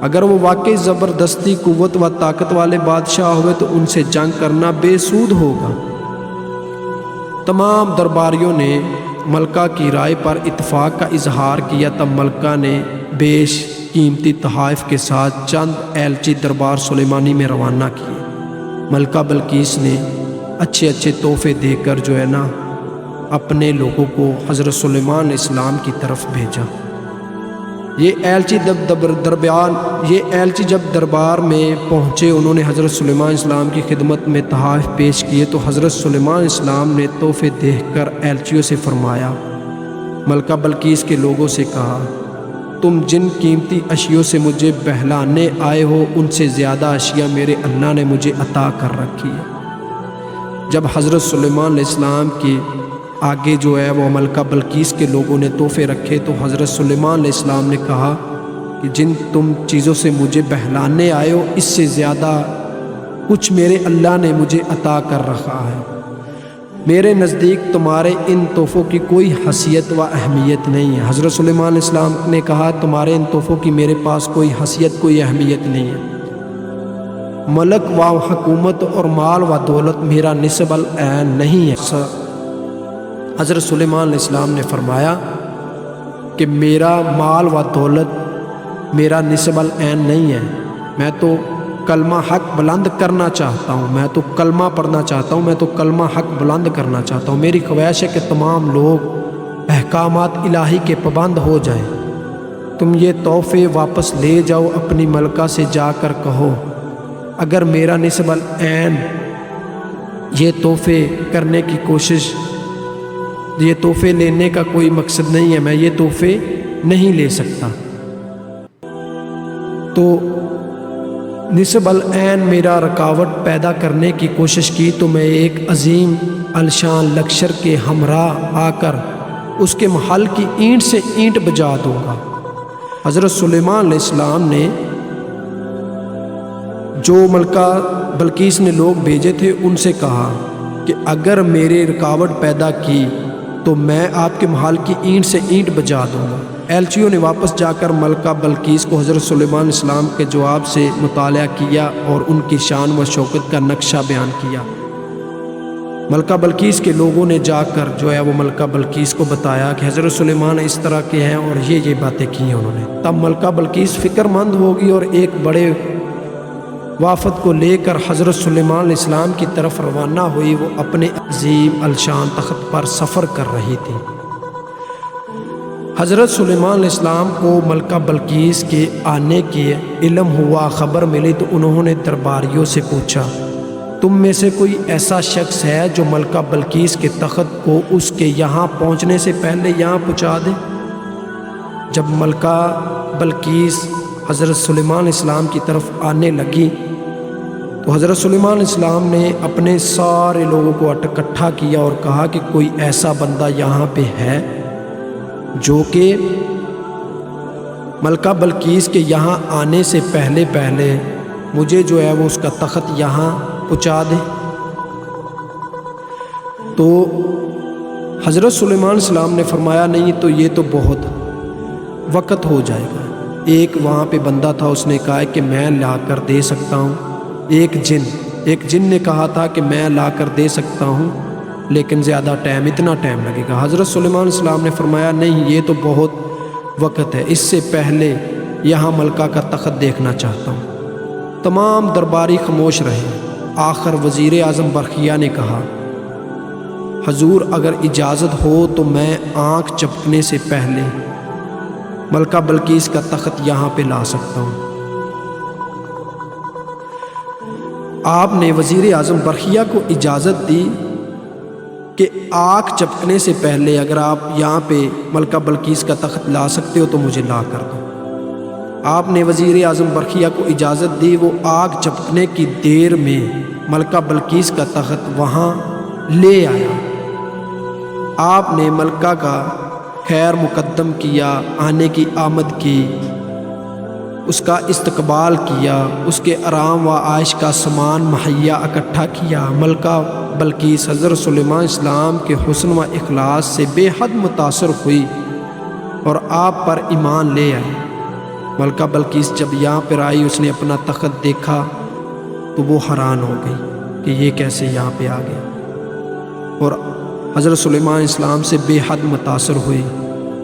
اگر وہ واقعی زبردستی قوت و طاقت والے بادشاہ ہوئے تو ان سے جنگ کرنا بے سود ہوگا۔ تمام درباریوں نے ملکہ کی رائے پر اتفاق کا اظہار کیا۔ تب ملکہ نے بیش قیمتی تحائف کے ساتھ چند ایلچی دربار سلیمانی میں روانہ کیے۔ ملکہ بلقیس نے اچھے تحفے دے کر جو ہے نا اپنے لوگوں کو حضرت سلیمان علیہ السلام کی طرف بھیجا۔ یہ ایلچی جب دربار میں پہنچے، انہوں نے حضرت سلیمان علیہ السلام کی خدمت میں تحائف پیش کیے تو حضرت سلیمان علیہ السلام نے تحفے دیکھ کر ایلچیوں سے فرمایا، ملکہ بلقیس کے لوگوں سے کہا، تم جن قیمتی اشیاء سے مجھے بہلانے آئے ہو، ان سے زیادہ اشیاء میرے اللہ نے مجھے عطا کر رکھی ہے۔ جب حضرت سلیمان علیہ السلام کے آگے جو ہے وہ ملکہ بلقیس کے لوگوں نے تحفے رکھے تو حضرت سلیمان علیہ السلام نے کہا کہ جن تم چیزوں سے مجھے بہلانے آئے ہو، اس سے زیادہ کچھ میرے اللہ نے مجھے عطا کر رکھا ہے۔ میرے نزدیک تمہارے ان تحفوں کی کوئی حیثیت و اہمیت نہیں ہے۔ حضرت سلیمان علیہ السلام نے کہا، تمہارے ان تحفوں کی میرے پاس کوئی حیثیت کوئی اہمیت نہیں ہے۔ ملک و حکومت اور مال و دولت میرا نصب العین نہیں ہے۔ حضرت سلیمان علیہ السلام نے فرمایا کہ میرا مال و دولت میرا نصب العین نہیں ہے، میں تو کلمہ حق بلند کرنا چاہتا ہوں، میں تو کلمہ پڑھنا چاہتا ہوں، میں تو کلمہ حق بلند کرنا چاہتا ہوں۔ میری خواہش ہے کہ تمام لوگ احکامات الہی کے پابند ہو جائیں۔ تم یہ تحفے واپس لے جاؤ، اپنی ملکہ سے جا کر کہو، اگر میرا نصب العین یہ تحفے کرنے کی کوشش، یہ تحفے لینے کا کوئی مقصد نہیں ہے، میں یہ تحفے نہیں لے سکتا، تو نصب العین میرا رکاوٹ پیدا کرنے کی کوشش کی تو میں ایک عظیم الشان لشکر کے ہمراہ آ کر اس کے محل کی اینٹ سے اینٹ بجا دوں گا۔ حضرت سلیمان علیہ السلام نے جو ملکہ بلقیس نے لوگ بھیجے تھے ان سے کہا کہ اگر میرے رکاوٹ پیدا کی تو میں آپ کے محل کی اینٹ سے اینٹ بجا دوں گا۔ ایلچیوں نے واپس جا کر ملکہ بلقیس کو حضرت سلیمان علیہ السلام کے جواب سے مطالعہ کیا اور ان کی شان و شوکت کا نقشہ بیان کیا۔ ملکہ بلقیس کے لوگوں نے جا کر جو ہے وہ ملکہ بلقیس کو بتایا کہ حضرت سلیمان اس طرح کے ہیں اور یہ باتیں کی ہیں انہوں نے۔ تب ملکہ بلقیس فکر مند ہوگی اور ایک بڑے وافد کو لے کر حضرت سلیمان علیہ السلام کی طرف روانہ ہوئی۔ وہ اپنے عظیم الشان تخت پر سفر کر رہی تھی۔ حضرت سلیمان علیہ السلام کو ملکہ بلقیس کے آنے کے علم ہوا، خبر ملی تو انہوں نے درباریوں سے پوچھا، تم میں سے کوئی ایسا شخص ہے جو ملکہ بلقیس کے تخت کو اس کے یہاں پہنچنے سے پہلے یہاں پہنچا دے؟ جب ملکہ بلقیس حضرت سلیمان علیہ السلام کی طرف آنے لگی تو حضرت سلیمان علیہ السلام نے اپنے سارے لوگوں کو اکٹھا کیا اور کہا کہ کوئی ایسا بندہ یہاں پہ ہے جو کہ ملکہ بلقیس کے یہاں آنے سے پہلے مجھے جو ہے وہ اس کا تخت یہاں پہنچا دے؟ تو حضرت سلیمان علیہ السلام نے فرمایا، نہیں تو یہ تو بہت وقت ہو جائے گا۔ ایک وہاں پہ بندہ تھا، اس نے کہا کہ میں لا کر دے سکتا ہوں۔ ایک جن نے کہا تھا کہ میں لا کر دے سکتا ہوں لیکن اتنا ٹائم لگے گا۔ حضرت سلیمان علیہ السلام نے فرمایا، نہیں یہ تو بہت وقت ہے، اس سے پہلے یہاں ملکہ کا تخت دیکھنا چاہتا ہوں۔ تمام درباری خاموش رہے۔ آخر وزیر اعظم برقیہ نے کہا، حضور اگر اجازت ہو تو میں آنکھ چپکنے سے پہلے ملکہ بلقیس کا تخت یہاں پہ لا سکتا ہوں۔ آپ نے وزیر اعظم برقیہ کو اجازت دی کہ آنکھ چپکنے سے پہلے اگر آپ یہاں پہ ملکہ بلقیس کا تخت لا سکتے ہو تو مجھے لا کر دو۔ آپ نے وزیر اعظم برقیہ کو اجازت دی۔ وہ آنکھ چپکنے کی دیر میں ملکہ بلقیس کا تخت وہاں لے آیا۔ آپ نے ملکہ کا خیر مقدم کیا، آنے کی آمد کی، اس کا استقبال کیا، اس کے آرام و عائش کا سامان مہیا اکٹھا کیا۔ ملکہ بلقیس حضرت سلیمان علیہ السلام کے حسن و اخلاص سے بے حد متاثر ہوئی اور آپ پر ایمان لے آئی۔ ملکہ بلقیس جب یہاں پر آئی، اس نے اپنا تخت دیکھا تو وہ حیران ہو گئی کہ یہ کیسے یہاں پہ آ گیا، اور حضرت سلیمان علیہ السلام سے بے حد متاثر ہوئی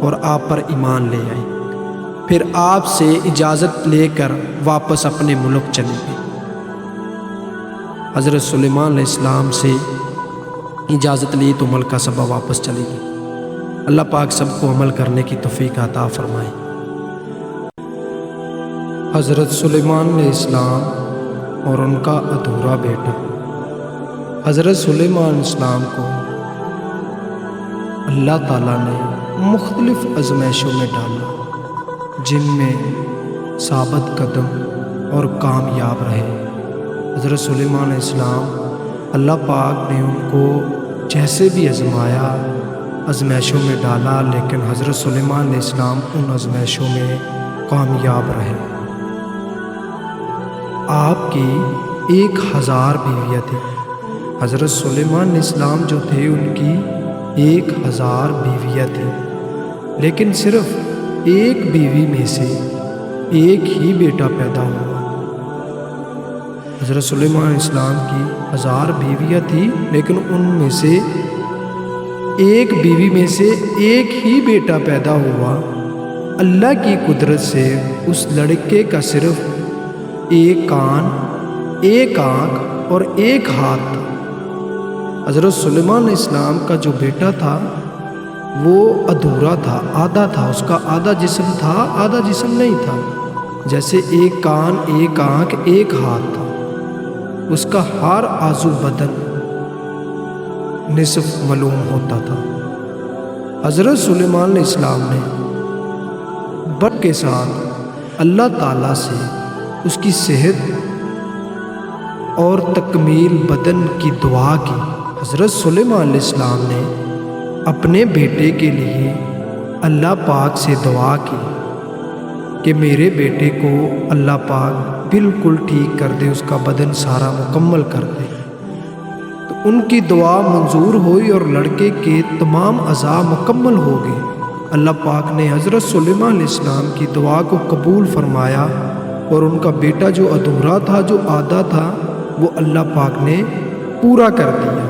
اور آپ پر ایمان لے آئی۔ پھر آپ سے اجازت لے کر واپس اپنے ملک چلی گئی۔ حضرت سلیمان علیہ السلام سے اجازت لی تو ملکہ سبا واپس چلی گئی۔ اللہ پاک سب کو عمل کرنے کی توفیق عطا فرمائے۔ حضرت سلیمان علیہ السلام اور ان کا ادھورا بیٹا۔ حضرت سلیمان علیہ السلام کو اللہ تعالیٰ نے مختلف آزمائشوں میں ڈالا، جن میں ثابت قدم اور کامیاب رہے۔ حضرت سلیمان علیہ السلام اللہ پاک نے ان کو جیسے بھی آزمایا، آزمائشوں میں ڈالا، لیکن حضرت سلیمان علیہ السلام ان آزمائشوں میں کامیاب رہے۔ آپ کی 1000 بیویاں تھیں۔ حضرت سلیمان علیہ السلام جو تھے ان کی 1000 بیویاں تھیں، لیکن صرف ایک بیوی میں سے ایک ہی بیٹا پیدا ہوا۔ حضرت سلیمان علیہ السلام کی 1000 بیویاں تھیں، لیکن ان میں سے ایک بیوی میں سے ایک ہی بیٹا پیدا ہوا۔ اللہ کی قدرت سے اس لڑکے کا صرف ایک کان، ایک آنکھ اور ایک ہاتھ تھا۔ حضرت سلیمان علیہ السلام کا جو بیٹا تھا وہ ادھورا تھا، آدھا تھا، اس کا آدھا جسم تھا، آدھا جسم نہیں تھا۔ جیسے ایک کان، ایک آنکھ، ایک ہاتھ تھا، اس کا ہر عضو بدن نصف معلوم ہوتا تھا۔ حضرت سلیمان علیہ السلام نے بڑھ کے ساتھ اللہ تعالیٰ سے اس کی صحت اور تکمیل بدن کی دعا کی۔ حضرت سلیمان علیہ السلام نے اپنے بیٹے کے لیے اللہ پاک سے دعا کی کہ میرے بیٹے کو اللہ پاک بالکل ٹھیک کر دے، اس کا بدن سارا مکمل کر دے۔ تو ان کی دعا منظور ہوئی اور لڑکے کے تمام اعضاء مکمل ہو گئے۔ اللہ پاک نے حضرت سلیمان علیہ السلام کی دعا کو قبول فرمایا اور ان کا بیٹا جو ادھورا تھا، جو آدھا تھا، وہ اللہ پاک نے پورا کر دیا۔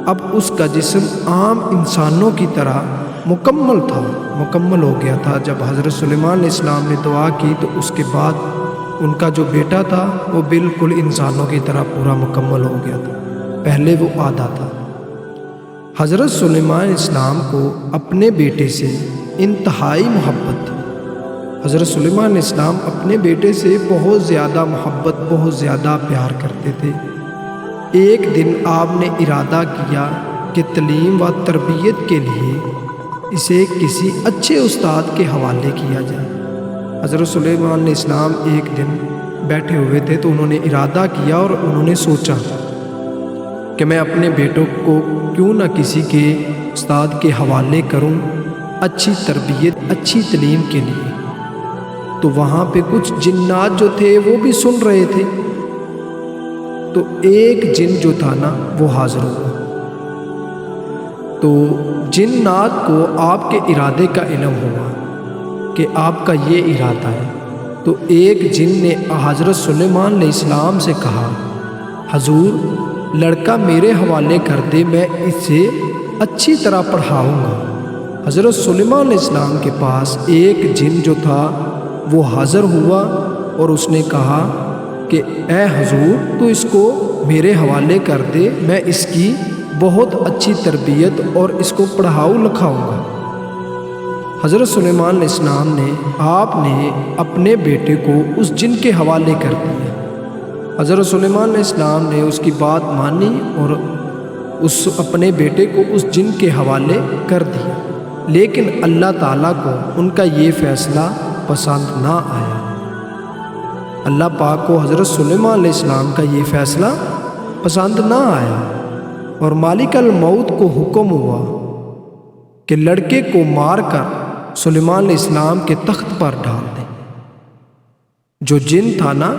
اب اس کا جسم عام انسانوں کی طرح مکمل ہو گیا تھا۔ جب حضرت سلیمان علیہ السلام نے دعا کی تو اس کے بعد ان کا جو بیٹا تھا وہ بالکل انسانوں کی طرح پورا مکمل ہو گیا تھا، پہلے وہ آدھا تھا۔ حضرت سلیمان علیہ السلام کو اپنے بیٹے سے انتہائی محبت تھی۔ حضرت سلیمان علیہ السلام اپنے بیٹے سے بہت زیادہ محبت، بہت زیادہ پیار کرتے تھے۔ ایک دن آپ نے ارادہ کیا کہ تعلیم و تربیت کے لیے اسے کسی اچھے استاد کے حوالے کیا جائے۔ حضرت سلیمان علیہ السلام ایک دن بیٹھے ہوئے تھے تو انہوں نے ارادہ کیا اور انہوں نے سوچا کہ میں اپنے بیٹوں کو کیوں نہ کسی کے استاد کے حوالے کروں اچھی تربیت، اچھی تعلیم کے لیے۔ تو وہاں پہ کچھ جنات جو تھے وہ بھی سن رہے تھے۔ تو ایک جن جو تھا نا وہ حاضر ہوا۔ تو جنات کو آپ کے ارادے کا علم ہوا کہ آپ کا یہ ارادہ ہے۔ تو ایک جن نے حضرت سلیمان علیہ السلام سے کہا، حضور لڑکا میرے حوالے کر دے، میں اسے اچھی طرح پڑھاؤں گا۔ حضرت سلیمان علیہ السلام کے پاس ایک جن جو تھا وہ حاضر ہوا اور اس نے کہا کہ اے حضور تو اس کو میرے حوالے کر دے، میں اس کی بہت اچھی تربیت اور اس کو پڑھاؤں لکھاؤں گا۔ حضرت سلیمان علیہ السلام نے آپ نے اپنے بیٹے کو اس جن کے حوالے کر دیا۔ حضرت سلیمان علیہ السلام نے اس کی بات مانی اور اپنے بیٹے کو اس جن کے حوالے کر دیا، لیکن اللہ تعالیٰ کو ان کا یہ فیصلہ پسند نہ آیا۔ اللہ پاک کو حضرت سلیمان علیہ السلام کا یہ فیصلہ پسند نہ آیا اور مالک الموت کو حکم ہوا کہ لڑکے کو مار کر سلیمان علیہ السلام کے تخت پر ڈال دیں۔ جو جن تھا نا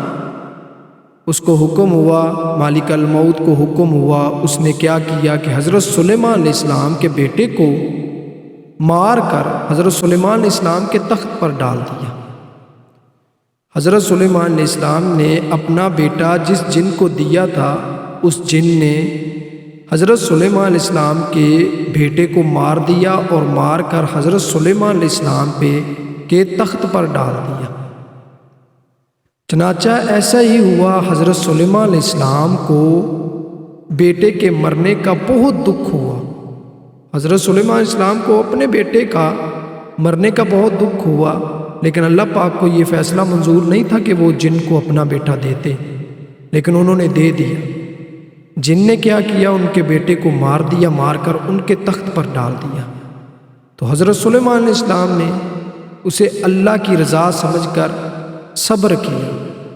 اس کو حکم ہوا، مالک الموت کو حکم ہوا، اس نے کیا کیا کہ حضرت سلیمان علیہ السلام کے بیٹے کو مار کر حضرت سلیمان علیہ السلام کے تخت پر ڈال دیا۔ حضرت سلیمان علیہ السلام نے اپنا بیٹا جس جن کو دیا تھا، اس جن نے حضرت سلیمان علیہ السلام کے بیٹے کو مار دیا اور مار کر حضرت سلیمان علیہ السلام کے تخت پر ڈال دیا۔ چنانچہ ایسا ہی ہوا، حضرت سلیمان علیہ السلام کو بیٹے کے مرنے کا بہت دکھ ہوا۔ حضرت سلیمان علیہ السلام کو اپنے بیٹے کا مرنے کا بہت دکھ ہوا، لیکن اللہ پاک کو یہ فیصلہ منظور نہیں تھا کہ وہ جن کو اپنا بیٹا دیتے، لیکن انہوں نے دے دیا۔ جن نے کیا کیا، ان کے بیٹے کو مار دیا، مار کر ان کے تخت پر ڈال دیا۔ تو حضرت سلیمان علیہ السلام نے اسے اللہ کی رضا سمجھ کر صبر کیا۔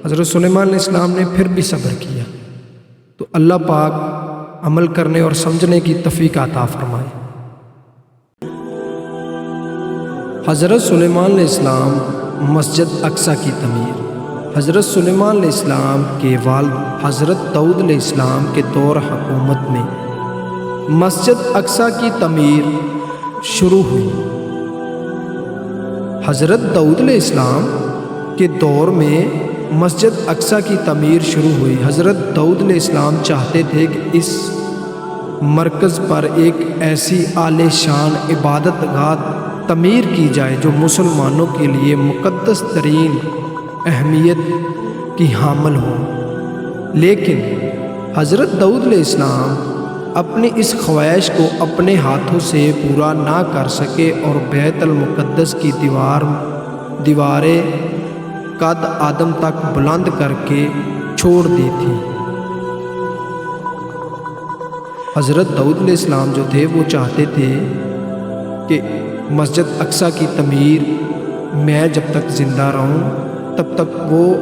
حضرت سلیمان علیہ السلام نے پھر بھی صبر کیا۔ تو اللہ پاک عمل کرنے اور سمجھنے کی توفیق عطا فرمائے۔ حضرت سلیمان علیہ السلام مسجد اقصیٰ کی تعمیر۔ حضرت سلیمان علیہ السلام کے والد حضرت داؤد علیہ السلام کے دور حکومت میں مسجد اقصیٰ کی تعمیر شروع ہوئی۔ حضرت داؤد علیہ السلام کے دور میں مسجد اقصیٰ کی تعمیر شروع ہوئی۔ حضرت داؤد علیہ السلام چاہتے تھے کہ اس مرکز پر ایک ایسی عالی شان عبادت گاہ تعمیر کی جائے جو مسلمانوں کے لیے مقدس ترین اہمیت کی حامل ہو، لیکن حضرت داؤد علیہ السلام اپنی اس خواہش کو اپنے ہاتھوں سے پورا نہ کر سکے اور بیت المقدس کی دیواریں قد آدم تک بلند کر کے چھوڑ دی تھی۔ حضرت داؤد علیہ السلام جو تھے وہ چاہتے تھے کہ مسجد اقصیٰ کی تعمیر میں جب تک زندہ رہوں تب تک وہ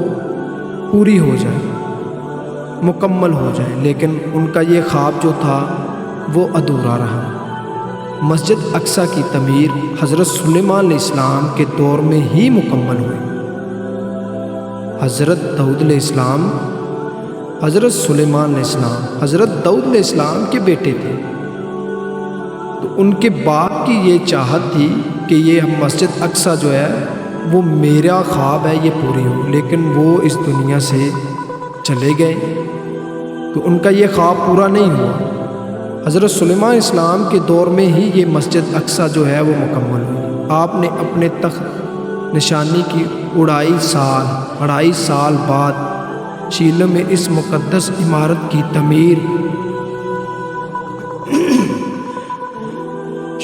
پوری ہو جائے، مکمل ہو جائے، لیکن ان کا یہ خواب جو تھا وہ ادھورا رہا۔ مسجد اقصیٰ کی تعمیر حضرت سلیمان علیہ السلام کے دور میں ہی مکمل ہوئی۔ حضرت داؤد علیہ السلام حضرت سلیمان علیہ السلام حضرت داؤد علیہ السلام کے بیٹے تھے، تو ان کے باپ کی یہ چاہت تھی کہ یہ مسجد اقصیٰ جو ہے وہ میرا خواب ہے، یہ پوری ہو، لیکن وہ اس دنیا سے چلے گئے تو ان کا یہ خواب پورا نہیں ہوا۔ حضرت سلیمان علیہ السلام کے دور میں ہی یہ مسجد اقصیٰ جو ہے وہ مکمل ہوئی۔ آپ نے اپنے تخت نشانی کی 2.5 سال بعد شیلو میں اس مقدس عمارت کی تعمیر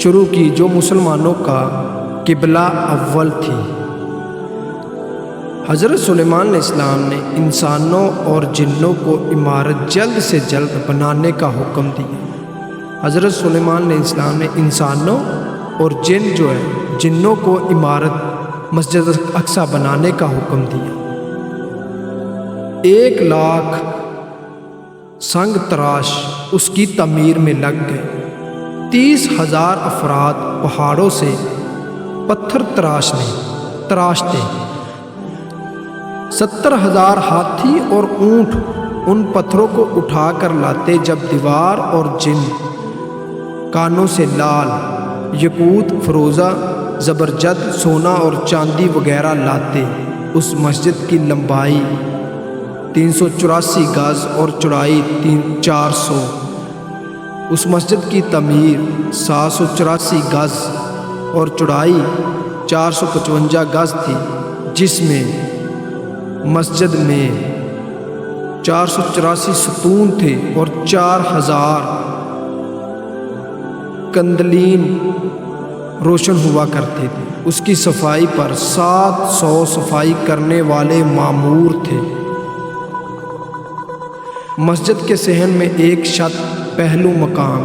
شروع کی جو مسلمانوں کا قبلہ اول تھی۔ حضرت سلیمان علیہ السلام نے انسانوں اور جنوں کو عمارت جلد سے جلد بنانے کا حکم دیا۔ حضرت سلیمان علیہ السلام نے انسانوں اور جنوں کو عمارت مسجد اقصیٰ بنانے کا حکم دیا۔ 1 لاکھ سنگ تراش اس کی تعمیر میں لگ گئے۔ 30,000 افراد پہاڑوں سے پتھر تراشتے، 70,000 ہاتھی اور اونٹ ان پتھروں کو اٹھا کر لاتے۔ جب دیوار اور جن کانوں سے لال، یقوت، فروزہ، زبرجد، سونا اور چاندی وغیرہ لاتے۔ اس مسجد کی لمبائی 384 گز اور چوڑائی 400۔ اس مسجد کی تعمیر 784 گز اور چوڑائی 455 گز تھی، جس میں مسجد میں 484 ستون تھے اور 4000 قندیل روشن ہوا کرتے تھے۔ اس کی صفائی پر 700 صفائی کرنے والے مامور تھے۔ مسجد کے صحن میں ایک چھت پہلو مقام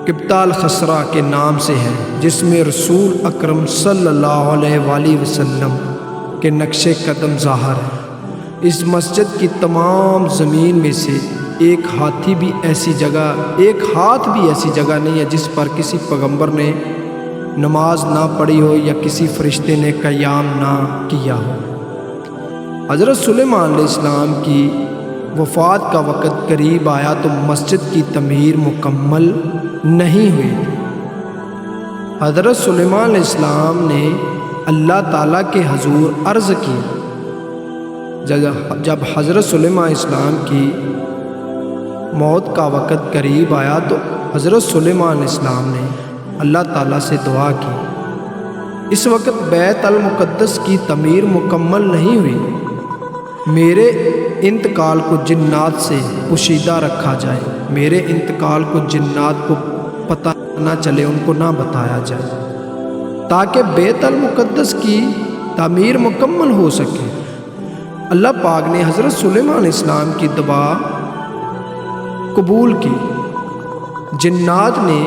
قبۃ الخسرہ کے نام سے ہے، جس میں رسول اکرم صلی اللہ علیہ وآلہ وسلم کے نقش قدم ظاہر ہے۔ اس مسجد کی تمام زمین میں سے ایک ہاتھ بھی ایسی جگہ نہیں ہے جس پر کسی پیغمبر نے نماز نہ پڑھی ہو یا کسی فرشتے نے قیام نہ کیا ہو۔ حضرت سلیمان علیہ السلام کی وفات کا وقت قریب آیا تو مسجد کی تعمیر مکمل نہیں ہوئی تھی۔ حضرت سلیمان علیہ السلام نے اللہ تعالیٰ کے حضور عرض کی۔ جب حضرت سلیمان علیہ السلام کی موت کا وقت قریب آیا تو حضرت سلیمان علیہ السلام نے اللہ تعالیٰ سے دعا کی، اس وقت بیت المقدس کی تعمیر مکمل نہیں ہوئی، میرے انتقال کو جنات سے پوشیدہ رکھا جائے، میرے انتقال کو جنات کو پتہ نہ چلے، ان کو نہ بتایا جائے، تاکہ بیت المقدس کی تعمیر مکمل ہو سکے۔ اللہ پاک نے حضرت سلیمان علیہ السلام کی دعا قبول کی۔ جنات نے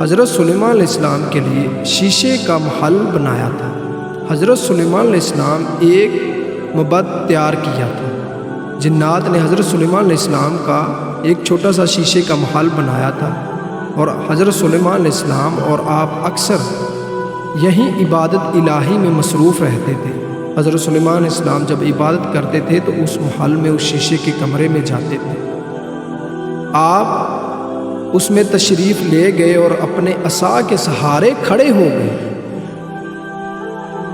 حضرت سلیمان علیہ السلام کے لیے شیشے کا محل بنایا تھا۔ حضرت سلیمان علیہ السلام ایک معبد تیار کیا تھا۔ جنات نے حضرت سلیمان علیہ السلام کا ایک چھوٹا سا شیشے کا محل بنایا تھا، اور حضرت سلیمان علیہ السلام اور آپ اکثر یہیں عبادت الہی میں مصروف رہتے تھے۔ حضرت سلیمان علیہ السلام جب عبادت کرتے تھے تو اس محل میں، اس شیشے کے کمرے میں جاتے تھے۔ آپ اس میں تشریف لے گئے اور اپنے عصا کے سہارے کھڑے ہو گئے۔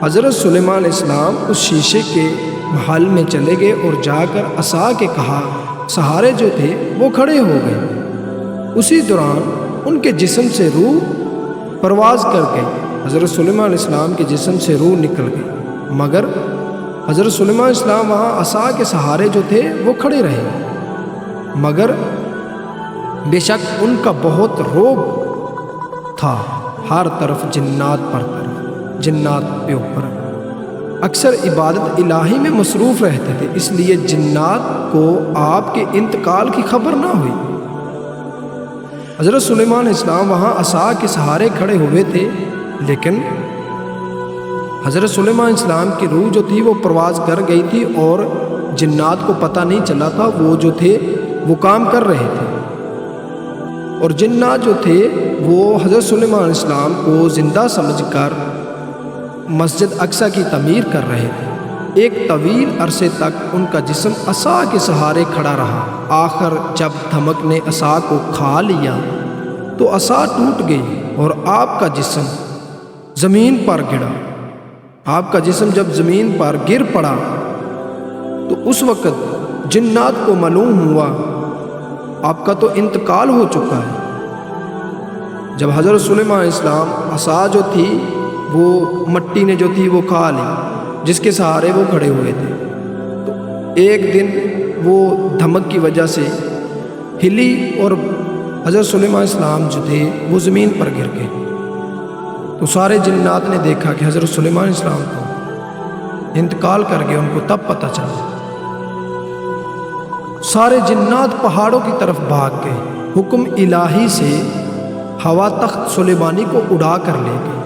حضرت سلیمان علیہ السلام اس شیشے کے محل میں چلے گئے اور جا کر عصا کے سہارے جو تھے وہ کھڑے ہو گئے۔ اسی دوران ان کے جسم سے روح پرواز کر گئی۔ حضرت سلیمان علیہ السلام کے جسم سے روح نکل گئی، مگر حضرت سلیمان علیہ السلام وہاں عصا کے سہارے جو تھے وہ کھڑے رہے، مگر بے شک ان کا بہت روب تھا، ہر طرف جنات پہ اوپر اکثر عبادت الہی میں مصروف رہتے تھے، اس لیے جنات کو آپ کے انتقال کی خبر نہ ہوئی۔ حضرت سلیمان علیہ السلام وہاں عصا کے سہارے کھڑے ہوئے تھے، لیکن حضرت سلیمان علیہ السلام کی روح جو تھی وہ پرواز کر گئی تھی اور جنات کو پتہ نہیں چلا تھا، وہ جو تھے وہ کام کر رہے تھے، اور جنات جو تھے وہ حضرت سلیمان علیہ السلام کو زندہ سمجھ کر مسجد اقصیٰ کی تعمیر کر رہے تھے۔ ایک طویل عرصے تک ان کا جسم عصا کے سہارے کھڑا رہا۔ آخر جب دھمک نے عصا کو کھا لیا تو عصا ٹوٹ گئی اور آپ کا جسم زمین پر گرا۔ آپ کا جسم جب زمین پر گر پڑا تو اس وقت جنات کو معلوم ہوا آپ کا تو انتقال ہو چکا ہے۔ جب حضرت سلیمان علیہ السلام عصا جو تھی وہ مٹی نے جو تھی وہ کھا لی، جس کے سہارے وہ کھڑے ہوئے تھے، تو ایک دن وہ دھمک کی وجہ سے ہلی اور حضرت سلیمان علیہ السلام جو تھے وہ زمین پر گر گئے۔ تو سارے جنات نے دیکھا کہ حضرت سلیمان علیہ السلام کو انتقال کر گئے، ان کو تب پتہ چلا۔ سارے جنات پہاڑوں کی طرف بھاگ گئے۔ حکم الہی سے ہوا تخت سلیمانی کو اڑا کر لے گئی۔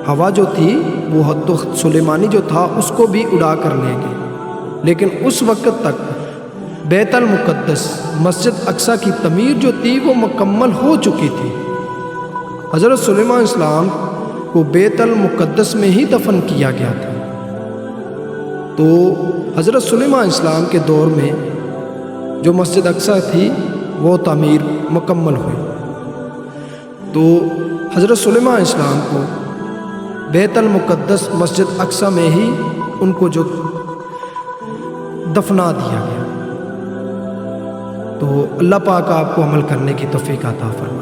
ہوا جو تھی وہ تخت سلیمانی جو تھا اس کو بھی اڑا کر لے گئی، لیکن اس وقت تک بیت المقدس مسجد اقصیٰ کی تعمیر جو تھی وہ مکمل ہو چکی تھی۔ حضرت سلیمان علیہ السلام کو بیت المقدس میں ہی دفن کیا گیا تھا۔ تو حضرت سلیمان علیہ السلام کے دور میں جو مسجد اقصیٰ تھی وہ تعمیر مکمل ہوئی۔ تو حضرت سلیمان علیہ السلام کو بیت المقدس مسجد اقصیٰ میں ہی ان کو جو دفنا دیا گیا۔ تو اللہ پاک آپ کو عمل کرنے کی توفیق عطا فرمائے۔